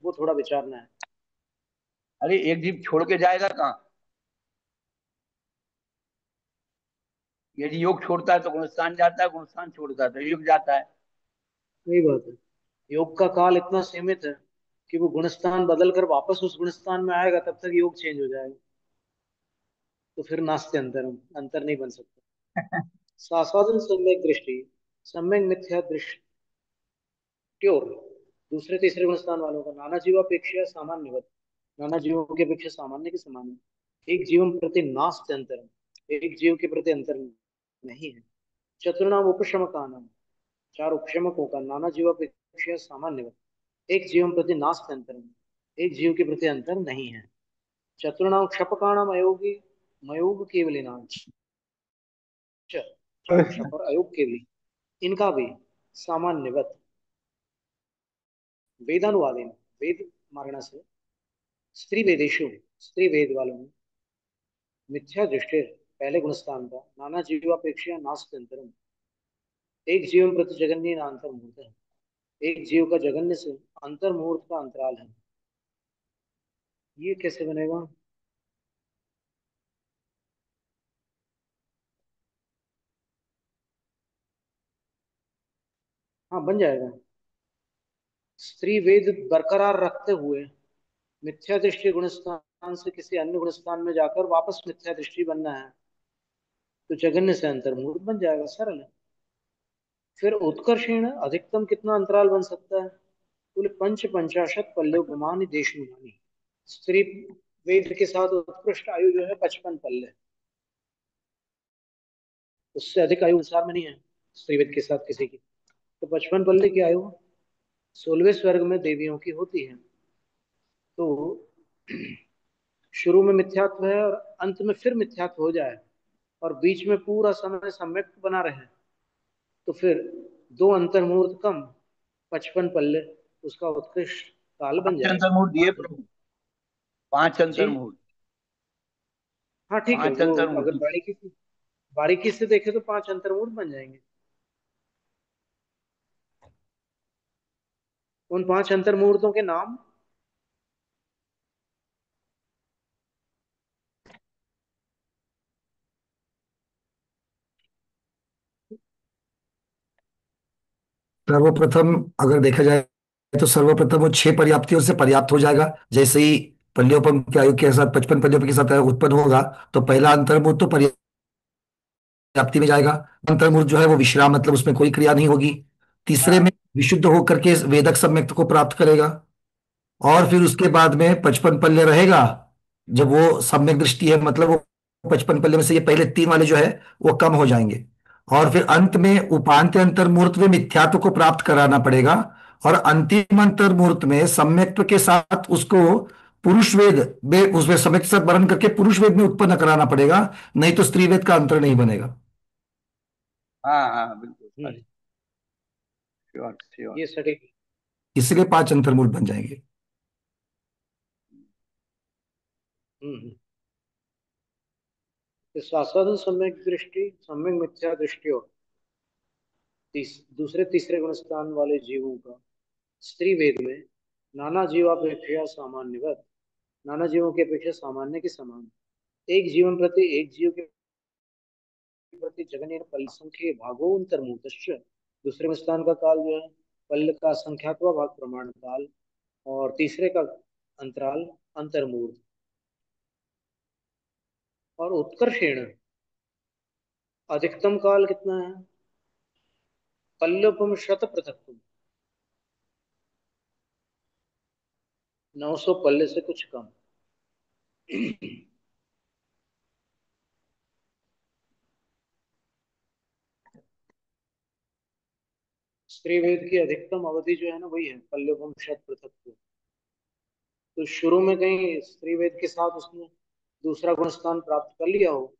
वो थोड़ा विचारना है। अरे एक जीव छोड़ के जाएगा कहाँ। यदि योग छोड़ता है तो गुणस्थान जाता है, गुणस्थान छोड़ता है तो योग जाता है। वही बात है, योग का काल इतना सीमित है कि वो गुणस्थान बदल कर वापस उस गुणस्थान में आएगा तब तक योग चेंज हो जाएगा। तो फिर नास्ते अंतर, अंतर नहीं बन सकता। सास्वादन सम्यक दृष्टि सम्यक मिथ्या दृष्टियों, दूसरे तीसरे गुणस्थान वालों का नाना जीवापेक्षा सामान्य, नाना जीवों की अपेक्षा सामान्य के समान है। एक जीवन प्रति नास्ते अंतर, एक जीव के प्रति अंतर नहीं है। चतुर्णाम उपशम का नाम, चार उपशमकों का नाना जीवापेक्षा सामान्य, एक जीवन प्रति नास्ते अंतर, एक जीव के प्रति अंतर नहीं है। चतुर्णाम क्षपकाणाम अयोगी मयोग केवलिनाम, चारों क्षप और अयोग केवली, इनका भी सामान्यवत। वेदानुवादेन, वेद मारणा से, स्त्री वेदेशु, स्त्री वेद वालों में, मिथ्या दृष्टि पहले गुणस्थान का नाना जीवापेक्षा नास्ति अंतरम, एक जीवन प्रति जगन्य अंतर मुहूर्त है, एक जीव का जगन्य से अंतर मुहूर्त का अंतराल है। ये कैसे बनेगा। हाँ बन जाएगा। स्त्री वेद बरकरार रखते हुए मिथ्या दृष्टि गुणस्थान से किसी अन्य गुणस्थान में जाकर वापस मिथ्या दृष्टि बनना है तो जगन्य से अंतर मुहूर्त बन जाएगा, सरल है। फिर उत्कर्षण अधिकतम कितना अंतराल बन सकता है, बोले पंच पंचाशत पल्ले गुमानी देश गुमानी, स्त्री वेद के साथ उत्कृष्ट आयु जो है 55 पल्ले, उससे अधिक आयु संसार में नहीं है। स्त्रीवेद के साथ किसी की। तो 55 पल्ले की आयु 16वें स्वर्ग में देवियों की होती है। तो शुरू में मिथ्यात्व है और अंत में फिर मिथ्यात्व हो जाए और बीच में पूरा समय सम्यक बना रहे, तो फिर दो अंतर्मुहूर्त कम 55 पल्ले उसका उत्कृष्ट काल बन 5 जाएगा। अंतर्मुहूर्त दिए प्रभु, 5 जी अंतर्मुहूर्त। हाँ ठीक है, 5 वो अंतर्मुहूर्त। अगर बारीकी से देखे तो 5 अंतर्मुहूर्त बन जाएंगे। उन 5 अंतर्मुहूर्तों के नाम सर्वप्रथम अगर देखा जाए तो सर्वप्रथम वो 6 पर्याप्तियों से पर्याप्त हो जाएगा। जैसे ही पल्लियोपम की आयु के साथ 55 पल्लियों के साथ उत्पन्न होगा तो पहला अंतर्मुहूर्त तो पर्याप्ति में जाएगा। अंतर्मुहूर्त जो है वो विश्राम, मतलब उसमें कोई क्रिया नहीं होगी। तीसरे में हाँ विशुद्ध होकर के वेदक सम्यक्त को प्राप्त करेगा। और फिर उसके बाद में 55 पल्ले रहेगा। जब वो सम्यक दृष्टि है, मतलब वो 55 पल्ले में से ये पहले 3 वाले जो है वो कम हो जाएंगे। और फिर अंत में उपांत्य अंतर्मुहूर्त में मिथ्यात्व को प्राप्त कराना पड़ेगा। और अंतिम अंतर्मुहूर्त में सम्यक्त्व के साथ उसको पुरुष वेद में, उसमें सम्यक के साथ वर्ण करके पुरुष वेद में उत्पन्न कराना पड़ेगा। नहीं तो स्त्री वेद का अंतर नहीं बनेगा। हाँ हाँ, बिल्कुल हम्म, सही। Sure sure. ये सटीक। इसलिए 5 अंतर्मुहूर्त बन जाएंगे। हम्म तो शास्त्रार्थ सम्यक दृष्टि, सम्यक मिथ्या दृष्टि और दूसरे तीसरे गुण स्थान वाले जीवों का स्त्री वेद में नाना जीवापेक्षा सामान्यवत, नाना जीवों की अपेक्षा सामान्य के समान, एक जीवन प्रति एक जीव के प्रति जगन्य पल संख्य भागोन्तरमूतश्च। दूसरे में स्थान का काल जो है पल का संख्यात्वा भाग प्रमाण काल, और तीसरे का अंतराल अंतर्मूर्त। और उत्कर्षेण अधिकतम काल कितना है? पल्लवम शत पृथक्तम, 900 पल्ले से कुछ कम। स्त्री वेद की अधिकतम अवधि जो है ना वही है पल्लवम शत पृथक्तम। तो शुरू में कहीं स्त्री वेद के साथ उसने दूसरा गुण स्थान प्राप्त कर लिया हो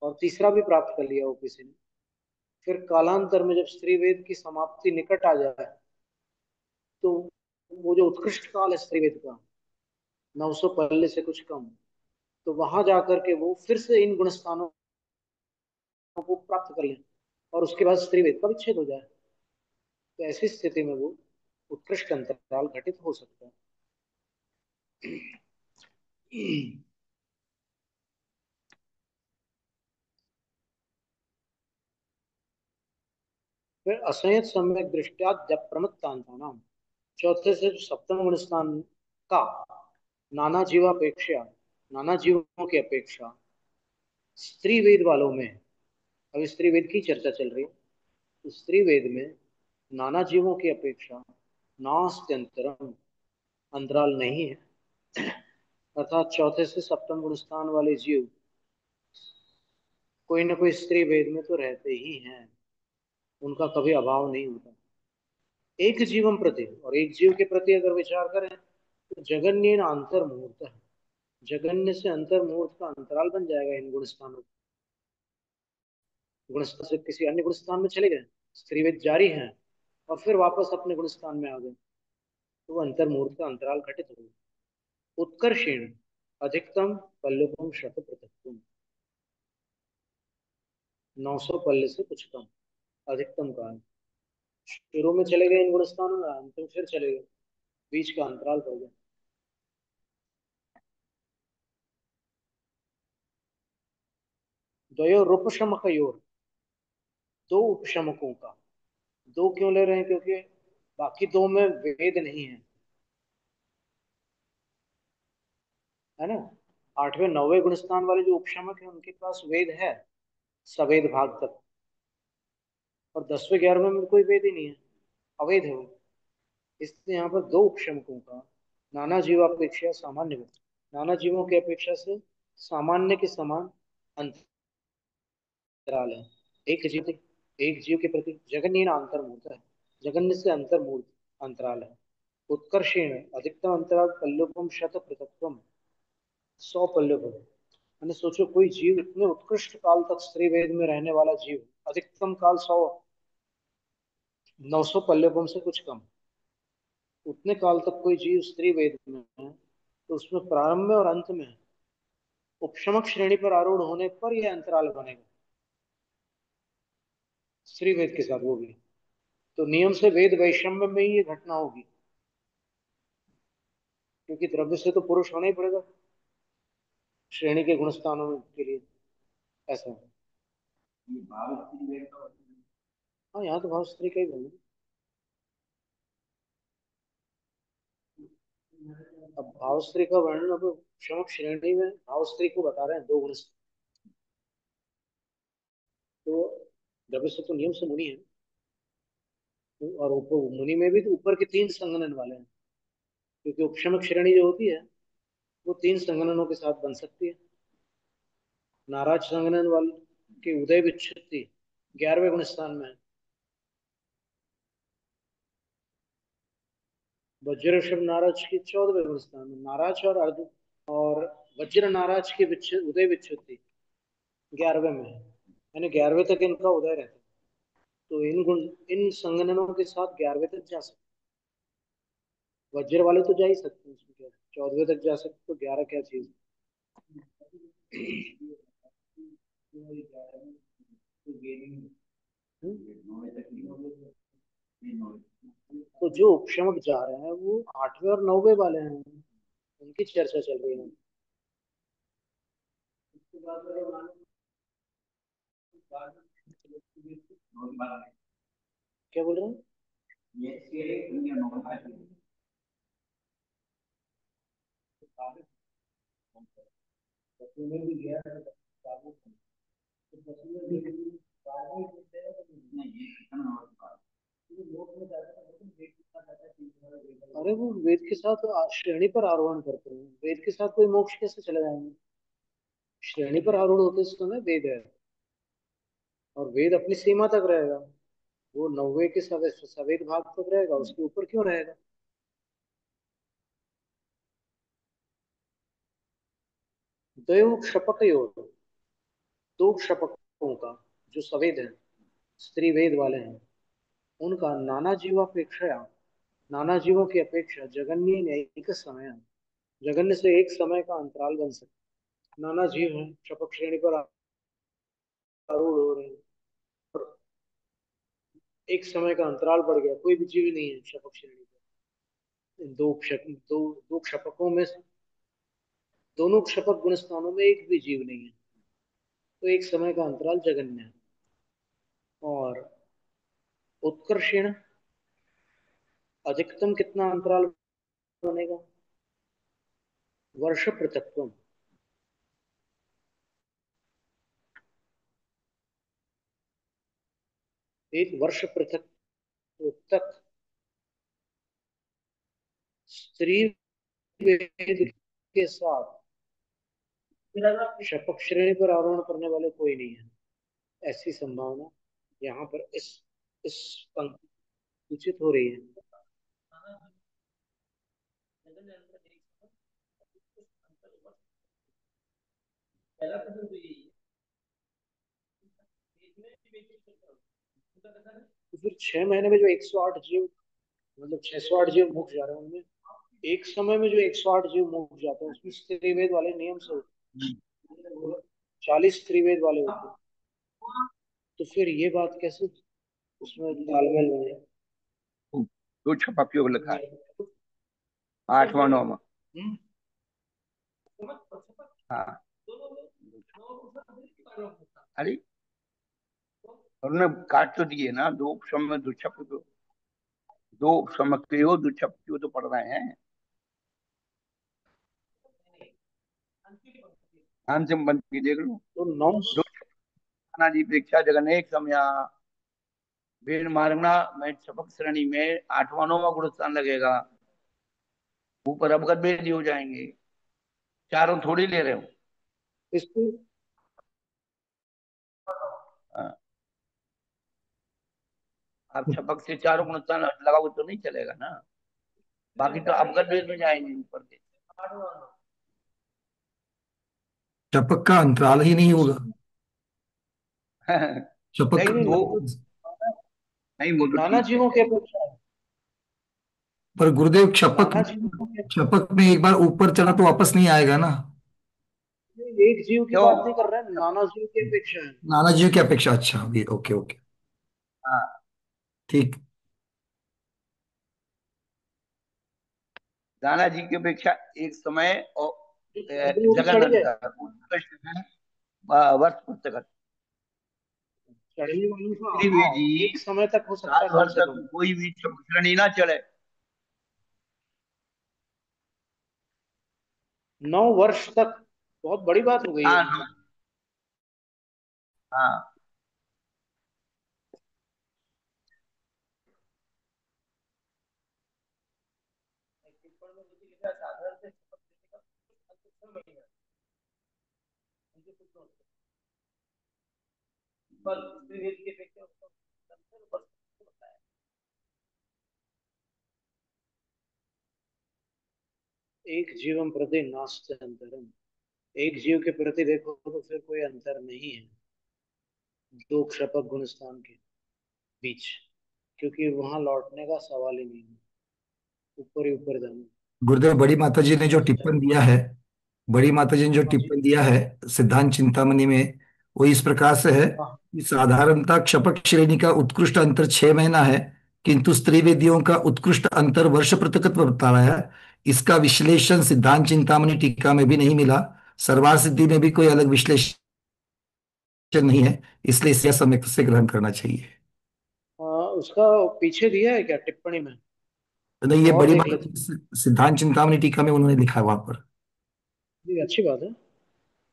और तीसरा भी प्राप्त कर लिया हो किसी ने, फिर कालांतर में जब स्त्री वेद की समाप्ति निकट आ जाए तो वो जो उत्कृष्ट काल है स्त्री वेद का 900 पल्ले से कुछ कम, तो वहां जाकर के वो फिर से इन गुण स्थानों को प्राप्त कर ले और उसके बाद स्त्री वेद का विच्छेद हो जाए। तो ऐसी स्थिति में वो उत्कृष्ट अंतराल घटित हो सकता है। फिर असंयत सम्यक दृष्टिया जब प्रमत्तांता नाम, चौथे से सप्तम गुण स्थान का नाना जीवापेक्षा, नाना जीवों की अपेक्षा स्त्री वेद वालों में, अभी स्त्री वेद की चर्चा चल रही है, तो स्त्री वेद में नाना जीवों की अपेक्षा नास्त्यंतरम, अंतराल नहीं है। अर्थात चौथे से सप्तम गुण स्थान वाले जीव कोई ना कोई स्त्री वेद में तो रहते ही हैं, उनका कभी अभाव नहीं होता। एक जीवन प्रति और एक जीव के प्रति अगर विचार करें तो जगन्य अंतर मुहूर्त है, जगन्य से अंतर मुहूर्त का अंतराल बन जाएगा इन गुण स्थानों। गुण स्थान से किसी अन्य गुण स्थान में चले गए, स्त्रीवेद जारी है और फिर वापस अपने गुण स्थान में आ गए, तो अंतर मुहूर्त का अंतराल घटित हो गया। उत्कर्षेण अधिकतम पल्लवम शत पृथक्तम, 900 पल्ले से कुछ कम अधिकतम काल। शुरू में चले गए इन गुण स्थानों में, अंत में फिर चले गए, बीच का अंतराल हो गया। द्वयोर उपशमकयोर, दो उपशमकों का, दो क्यों ले रहे हैं? क्योंकि बाकी दो में वेद नहीं है, है ना। 8वें 9वें गुण स्थान वाले जो उपशमक है उनके पास वेद है सवेद भाग तक, और 10वें 11वें में कोई वेद ही नहीं है, अवैध है वो। इसलिए यहाँ पर दो उपशमकों का नाना जीवापेक्षा सामान्य में, नाना जीवों की अपेक्षा से सामान्य के समान अंतराल है। एक जीव एक जीव के प्रति जगन्य अंतर्मूर्त है। जगन्य से अंतर्मूर्त अंतराल है। उत्कर्षेण अधिकतम अंतराल पल्लवम शत पृथक्वम, 100 पल्लव। मैंने सोचो कोई जीव इतने उत्कृष्ट काल तक स्त्री वेद में रहने वाला जीव, अधिकतम काल 100, 900 पल्लवम से कुछ कम, उतने काल तक कोई जीव स्त्री वेद में है, तो उसमें प्रारंभ में और अंत में उपशमक श्रेणी पर आरूढ़ होने पर यह अंतराल बनेगा, स्त्री वेद के साथ वो भी। तो नियम से वेद वैषम्य में ही ये घटना होगी, क्योंकि द्रव्य से तो पुरुष होना ही पड़ेगा श्रेणी के गुणस्थानों के लिए, ऐसा है। हाँ, यहाँ तो भाव स्त्री का ही बोलना। अब भाव स्त्री का वर्णन अब क्षमक श्रेणी में भाव स्त्री को बता रहे हैं, दो गुण। तो द्रव्य से तो नियम से मुनि है, और ऊपर मुनि में भी तो ऊपर के तीन संगनन वाले हैं, क्योंकि उपशमक श्रेणी जो होती है वो तीन संगननों के साथ बन सकती है। नाराज संगनन वाले के उदय विच्छुत्ति 11वें गुण स्थान में है। वज्र ऋषभ नाराज की 14वें गुण स्थान में, नाराज और अर्ध और वज्र नाराज की उदय विच्छुत्ति 11वें में है, यानी 11वें तक इनका उदय रहता है। तो इन गुण, इन संगननों के साथ 11वें तक जा सकते, वज्र वाले तो जा ही सकते हैं, उसमें क्या 14वें तक जा सकते, तो 11 क्या चीज। तो जो उपशमक जा रहे हैं वो 8वें और 9वें वाले हैं, उनकी चर्चा चल रही है। क्या बोल रहे हैं? अरे वो वेद के साथ श्रेणी पर आरोहण करते हैं, वेद के साथ कोई मोक्ष कैसे चले जाएंगे? श्रेणी पर आरूढ़ होते समय वेद है, और वेद अपनी सीमा तक रहेगा, वो 90 के सवेद भाग तक रहेगा, उसके ऊपर क्यों रहेगा? दो क्षपक योग, दो क्षपकों का जो सवेद है, स्त्री वेद वाले हैं, उनका नाना जीवापेक्षया, नाना जीवों की अपेक्षा जगन्य न्यायिक समय, जगन्य से एक समय का अंतराल बन सकता। नाना जीव हैं, क्षपक श्रेणी पर आरूढ़ हो रहे हैं, और एक समय का अंतराल बढ़ गया, कोई भी जीव नहीं है क्षपक श्रेणी पर। दो क्षपकों में, दोनों क्षपक गुण स्थानों में एक भी जीव नहीं है, तो एक समय का अंतराल जगन्य है। और उत्कर्षण अधिकतम कितना अंतराल बनेगा? वर्ष पृथक्त्वम, एक वर्ष पृथक तक स्त्री वेद के साथ शपथ श्रेणी पर आरोहण करने वाले कोई नहीं है, ऐसी संभावना यहाँ पर इस पंक्ति सूचित हो रही है। तो फिर 6 महीने में जो 108 जीव, मतलब 608 जीव मुक्त जा रहे हैं, उनमें एक समय में जो 108 जीव मुक्त जाते हैं, उसमें स्त्रीवेद वाले नियम से 40 स्त्रीवेद वाले होते हैं, तो फिर ये बात कैसे उसमें तालमेल बने? दो छपक योग लिखा है 8वां 9वां। हाँ, अरे उन्होंने काट तो दिए ना, दो समय दो छपक, दो समझते हो, दो छपके तो पढ़ रहे हैं। अंतिम पंक्ति देख लो, तो 9, दो जी परीक्षा जगन एक समय वेद मार्गना में छपक श्रेणी में 8वां 9वां गुण स्थान लगेगा, ऊपर अवगत वेद हो जाएंगे, चारों थोड़ी ले रहे हो। इसको हाँ, आप छपक से चारों को नुकसान लगाओ तो नहीं चलेगा ना। बाकी तो अवगत वेद में जाएंगे ऊपर के। टपक का अंतराल ही नहीं होगा। टपक नहीं का नहीं, वो नहीं, वो तो नाना ठीक जीवों है। की अपेक्षा है। पर गुरुदेव क्षपक नाना में, जीवों के, क्षपक में एक बार ऊपर चला तो वापस नहीं आएगा ना। एक जीव की क्यों? बात नहीं कर रहे हैं, नाना जीव की अपेक्षा है। नाना जी की अपेक्षा, अच्छा अभी ओके ओके। हाँ, ठीक। दाना जी की अपेक्षा एक समय और अभी वो भी चढ़ गए, जगन्नंतर उत्कृष्ट है, वर्ष पुस्तक। चढ़ने वालों का पृथ्वी में जी अभाव एक समय तक हो सकता है, 7 कम वर्ष से तक कम। कोई भी चमकरण ना चले। 9 वर्ष तक बहुत बड़ी बात हो गई है हाँ ये। हाँ। एक जीवम प्रति नास्ति अंतरम। एक जीव के प्रति देखो तो फिर कोई अंतर नहीं है दो क्षपक गुणस्थान के बीच, क्योंकि वहां लौटने का सवाल ही नहीं है, ऊपर ही ऊपर जाना। गुरुदेव बड़ी माता जी ने जो टिप्पण दिया है, बड़ी माता जी ने जो हाँ जी। टिप्पण दिया है सिद्धांत चिंतामणि में, वो इस प्रकार से है हाँ, कि साधारणतः क्षपक श्रेणी का उत्कृष्ट अंतर 6 महीना है, किंतु स्त्री वेदियों का उत्कृष्ट अंतर वर्ष प्रतिशत बता रहा है। इसका विश्लेषण सिद्धांत चिंतामणि टीका में भी नहीं मिला। सर्वार सिद्धि में भी कोई अलग विश्लेषण नहीं है, इसलिए इसे सम्यक से ग्रहण करना चाहिए। उसका पीछे दिया है क्या टिप्पणी में? नहीं, ये और बड़ी देख माता लेते हैं। जी सिद्धांत चिंतामणि टीका में उन्होंने लिखा है वहां पर। ये अच्छी बात है।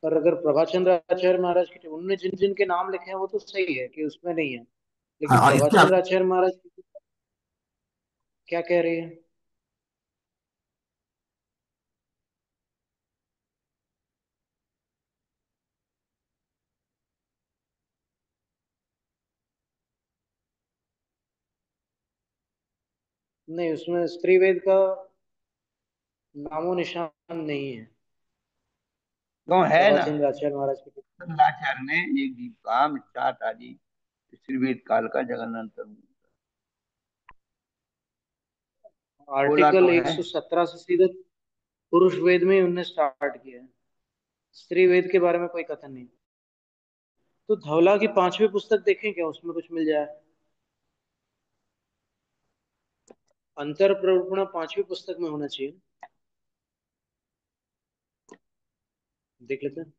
पर अगर प्रभाचंद्र आचार्य महाराज की, उन्होंने जिन जिन के नाम लिखे हैं वो तो सही है कि उसमें नहीं है, लेकिन हाँ, इसके प्रभाचंद्र आचार्य महाराज की क्या कह रही है? नहीं, उसमें स्त्री वेद का नामो निशान नहीं है क्यों? है ना। प्रभाचंद्र आचार्य महाराज की। शंकराचार्य ने एक जीव का मिथ्यात आदि श्रीवेद काल का जगन्नाथ बोला आर्टिकल तो है। 117 से सीधे पुरुष वेद में ही उनने स्टार्ट किया है, स्त्री वेद के बारे में कोई कथन नहीं। तो धवला की 5वीं पुस्तक देखें क्या, उसमें कुछ मिल जाए। अंतर प्ररूपणा 5वीं पुस्तक में होना चाहिए, देख लेते हैं।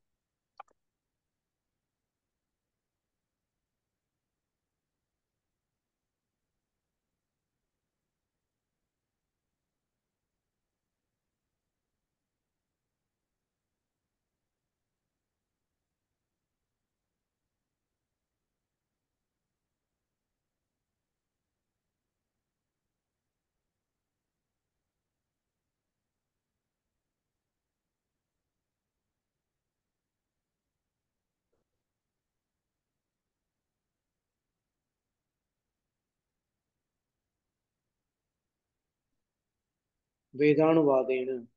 वेदाणुवादेन।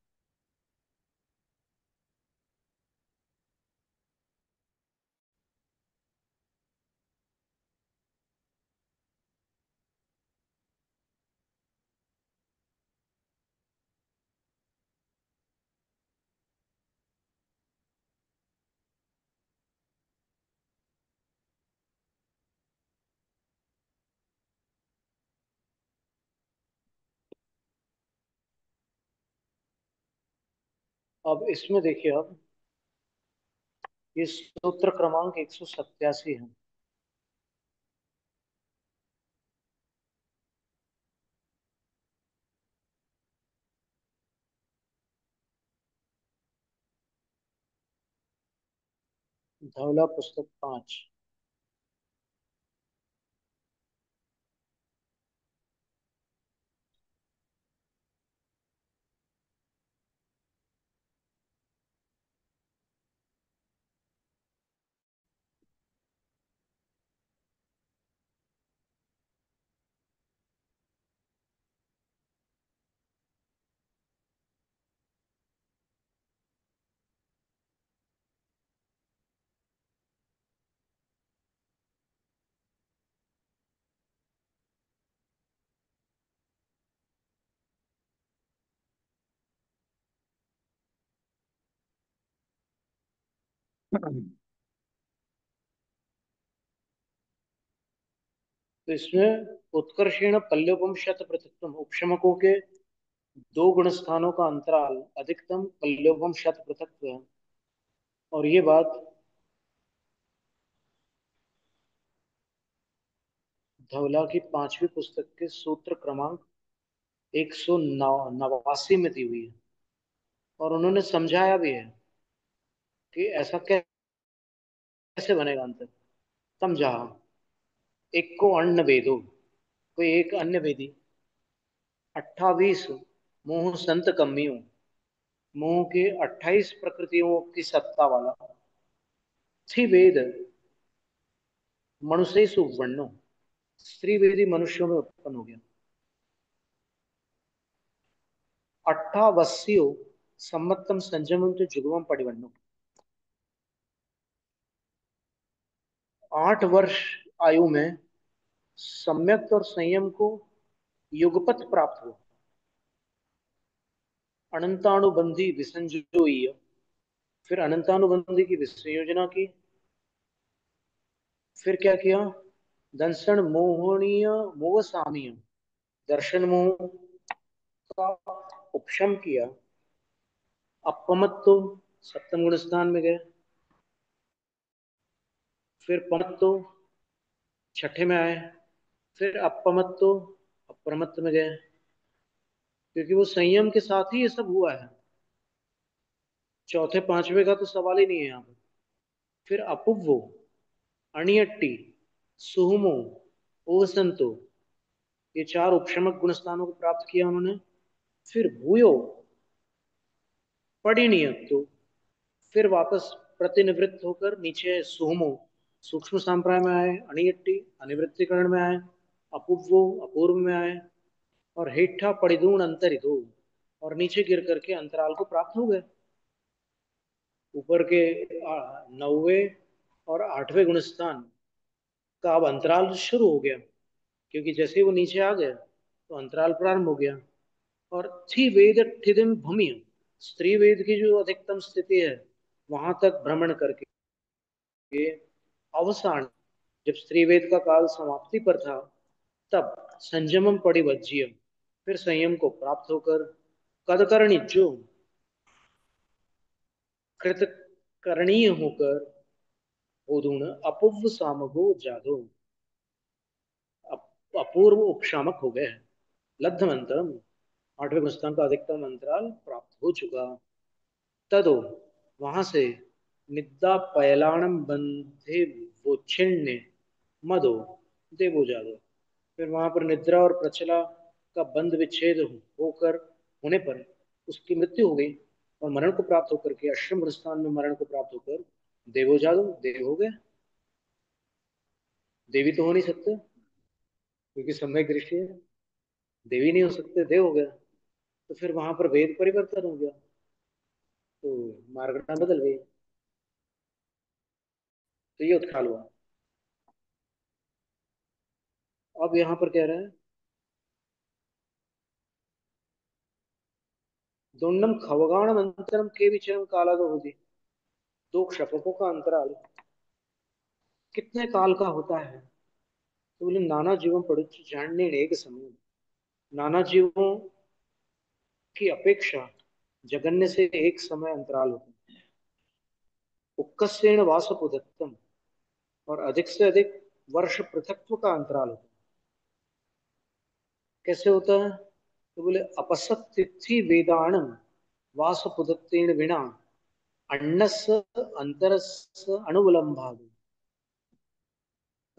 अब इसमें देखिए, अब ये सूत्र क्रमांक 187 है। धवला पुस्तक 5। तो इसमें उत्कर्षेण पल्योपम शत पृथक्तम, उपशमकों के दो गुण स्थानों का अंतराल अधिकतम पल्योपम शत पृथक्त्व है। और ये बात धवला की 5वीं पुस्तक के सूत्र क्रमांक 189 में दी हुई है। और उन्होंने समझाया भी है कि ऐसा कैसे बनेगा अंतर। समझा, एक को अन्न वेदो, कोई एक अन्य वेदी, 28 मोह संत कम्मियों, मोह के 28 प्रकृतियों की सत्ता वाला, थी वेद मनुष्य सुवर्णो, स्त्री वेदी मनुष्यों में उत्पन्न हो गया। 28 सम्मतम संयमम तो जुगवम परिवन्नो, 8 वर्ष आयु में सम्यक और संयम को युगपत प्राप्त हुआ। अनंतानुबंधी विसंजोय, फिर अनंतानुबंधी की विसंयोजना की। फिर क्या किया, दंसन मोहनीय मोह सामीय, दर्शन मोह का उपशम किया। अपमत्तो, सप्तम गुण स्थान में गए। फिर पमत्तो, छठे में आए। फिर अपमत्तो, अप्रमत्त में गए, क्योंकि वो संयम के साथ ही ये सब हुआ है। चौथे पांचवे का तो सवाल ही नहीं है यहाँ पर। फिर अपुव्वो, अणियट्टी, सुहुमो, ओवसंतो, ये 4 उपशमक गुण स्थानों को प्राप्त किया उन्होंने। फिर भूयो, पढ़िनियत्तो, फिर वापस प्रतिनिवृत्त होकर नीचे सुहुमो, सूक्ष्म संप्राय में आए। अणियट्टी, अनिवृत्तिकरण में आए। अपुव्वो, अपूर्व में आए। और हेठा पड़िदूण अंतरिधो, और नीचे गिर करके अंतराल को प्राप्त हो गए। ऊपर के 9वें और 8वें गुण स्थान का अब अंतराल शुरू हो गया, क्योंकि जैसे ही वो नीचे आ गए तो अंतराल प्रारंभ हो गया। और थी वेद ठिदिम भूमि, स्त्री वेद की जो अधिकतम स्थिति है वहां तक भ्रमण करके अवसान, जब स्त्री वेद का काल समाप्ति पर था, तब संयमम परिवज्य, फिर संयम को प्राप्त होकर कदकर्णी जो कृत करणीय होकर ओदूण अपूर्व सामगो जादो, अपूर्व उपशामक हो गए। लब्धमंतरम, 8वें स्थान का अधिकतम अंतराल प्राप्त हो चुका। तदो, वहां से निद्दा पयलाणम बंधे वोच्छिन्ने मदो देवो जादो, फिर वहां पर निद्रा और प्रचला का बंध विच्छेद होकर होने पर उसकी मृत्यु हो गई, और मरण को प्राप्त होकर के अश्रम स्थान में मरण को प्राप्त होकर देवो जादो, देव हो गए। देवी तो हो नहीं सकते, क्योंकि सम्यक दृष्टि है। देवी नहीं हो सकते, देव हो गया। तो फिर वहां पर वेद परिवर्तन हो गया, तो मार्गना बदल गई। तो ये उत्काल हुआ। अब यहाँ पर कह रहे हैं दुंडम खवगाण अंतरम के विचरम काला होती, 2 क्षपकों का अंतराल कितने काल का होता है। तो बोले नाना जीवों पड़ुच जानने एक समय, नाना जीवों की अपेक्षा जगन्य से एक समय अंतराल होता है। उक्कसेण वासपुदत्तम, और अधिक से अधिक वर्ष पृथक्त्व का अंतराल होता है। कैसे होता है, तो बोले अपसत तिथि वेदाणम वासपुदत्तेन विना अन्नस्य अंतरस्य अनुवलंभाद।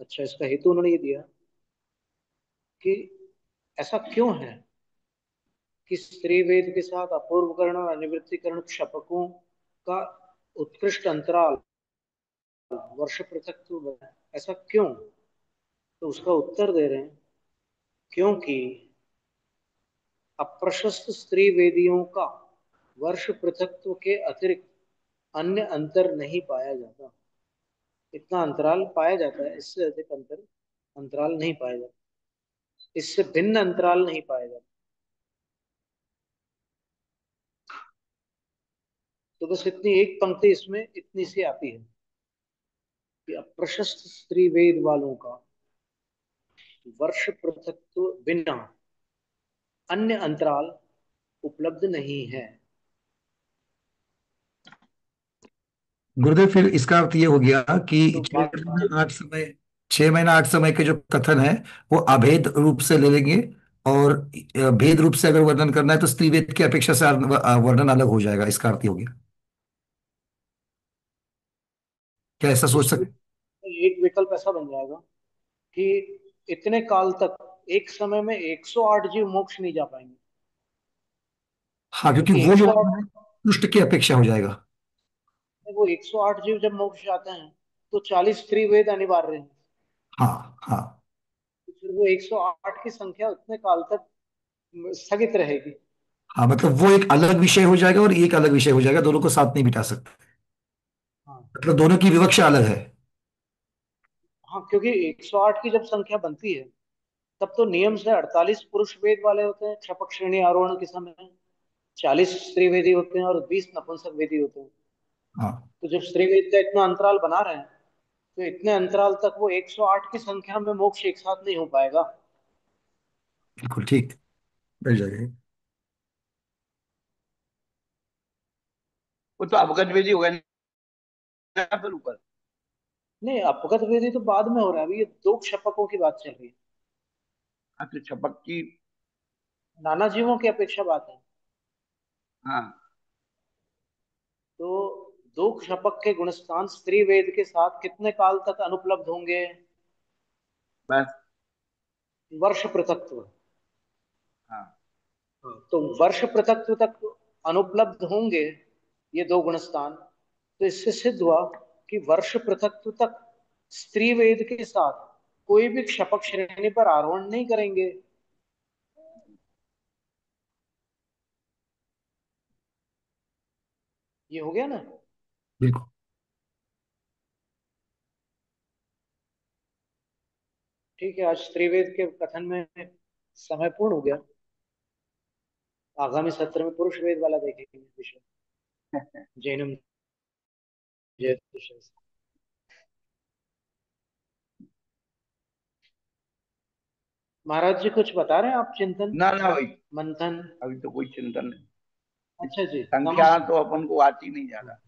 अच्छा, इसका हेतु उन्होंने ये दिया कि ऐसा क्यों है कि स्त्री वेद के साथ अपूर्वकरण और अनिवृत्तिकरण क्षपकों का उत्कृष्ट अंतराल वर्ष पृथक है, ऐसा क्यों। तो उसका उत्तर दे रहे हैं, क्योंकि अप्रशस्त स्त्री वेदियों का वर्ष पृथक्त्व के अतिरिक्त अन्य अंतर नहीं पाया जाता। इतना अंतराल पाया जाता है, इससे अधिक अंतराल नहीं पाया जाता, इससे भिन्न अंतराल नहीं पाया जाता। तो तो बस इतनी एक पंक्ति इसमें इतनी सी आती है कि अप्रशस्त स्त्री वेद वालों का वर्ष पृथक्त्व बिना अन्य अंतराल उपलब्ध नहीं है। गुरुदेव फिर इसका अर्थ ये हो गया कि तो 6 महीना 8 समय के जो कथन है वो अभेद रूप से ले लेंगे, और भेद रूप से अगर वर्णन करना है तो स्त्रीवेद की अपेक्षा से वर्णन अलग हो जाएगा, इसका अर्थ ये हो गया। क्या ऐसा सोच सकते? एक विकल्प ऐसा बन जाएगा कि इतने काल तक एक समय में 108 जीव मोक्ष नहीं जा पाएंगे, हाँ, क्योंकि क्योंकि वो जो 108 दुष्ट की अपेक्षा हो जाएगा। वो 108 जीव जब मोक्ष जाते हैं तो 40 स्त्री वेद अनिवार्य हैं। हाँ हाँ तो फिर वो 108 की संख्या उतने काल तक स्थगित रहेगी। हाँ, मतलब वो एक अलग विषय हो जाएगा और एक अलग विषय हो जाएगा, दोनों को साथ नहीं बिठा सकते। हाँ मतलब दोनों की विवक्षा अलग है। हाँ, क्योंकि 108 की जब संख्या बनती है तब तो नियम से 48 पुरुष वेद वाले होते हैं क्षपक श्रेणी आरोहण के समय, 40 स्त्री वेदी होते हैं और 20 नपुंसक वेदी होते हैं। हाँ, तो जब स्त्री वेद का इतना अंतराल बना रहे हैं तो इतने अंतराल तक वो 108 की संख्या में मोक्ष एक साथ नहीं हो पाएगा। बिल्कुल ठीक, मिल जाएगा। वो तो अवगत विधि हो गया ना फिर ऊपर। नहीं, अपगत वेदी तो बाद में हो रहा है, अभी ये दो क्षपकों की बात चल रही है। हाँ तो छपक की। नाना जीवों की अपेक्षा बात है। हाँ तो दो क्षपक के गुणस्थान स्त्री वेद के साथ कितने काल तक अनुपलब्ध होंगे? बस। वर्ष पृथक्त्व। हाँ तो वर्ष पृथक्त्व तक अनुपलब्ध होंगे ये दो गुणस्थान। तो इससे सिद्ध हुआ कि वर्ष पृथक्त्व तक स्त्री वेद के साथ कोई भी क्षपक श्रेणी पर आरोहण नहीं करेंगे। ये हो गया ना? बिल्कुल। ठीक है, आज स्त्रीवेद के कथन में समय पूर्ण हो गया। आगामी सत्र में पुरुष वेद वाला देखेंगे विषय, जैनम जैत विषय से। महाराज जी कुछ बता रहे हैं आप? चिंतन ना ना भाई, मंथन? अभी तो कोई चिंतन नहीं। अच्छा जी, संख्या नमस्ते। तो अपन को आती नहीं ज्यादा।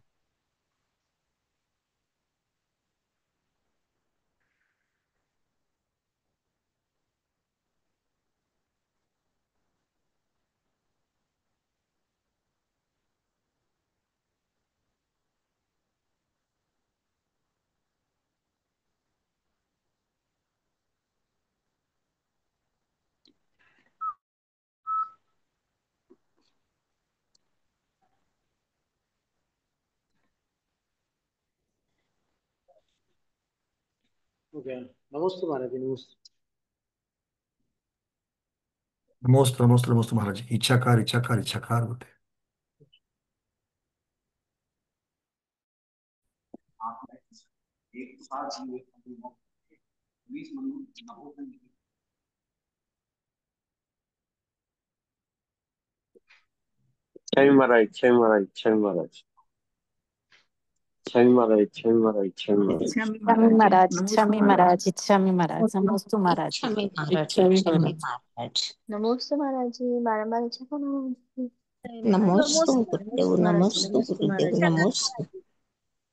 हो गया। नमस्ते महाराज जी, नमस्ते। नमोस्त नमोस्त नमोस्त महाराज, इच्छाकार इच्छाकार इच्छाकार होते हैं। जय महाराज, जय महाराज, जय महाराज, जय महाराज, जय महाराज, जय महाराज। इच्छामि इच्छामि महाराज महाराज, नमोस्तु इच्छामि महाराज। महाराज, इच्छामि महाराज, नमोस्तु महाराज। इच्छामि महाराज, जय इच्छामि महाराज। महाराज। नमोस्तु महाराज जी, बारंबार इच्छा करो। नमोस्तु नमोस्तु गुरुदेव, महाराज जी, नमोस्तु नमोस्तु गुरुदेव, महाराज जी। नमोस्तु।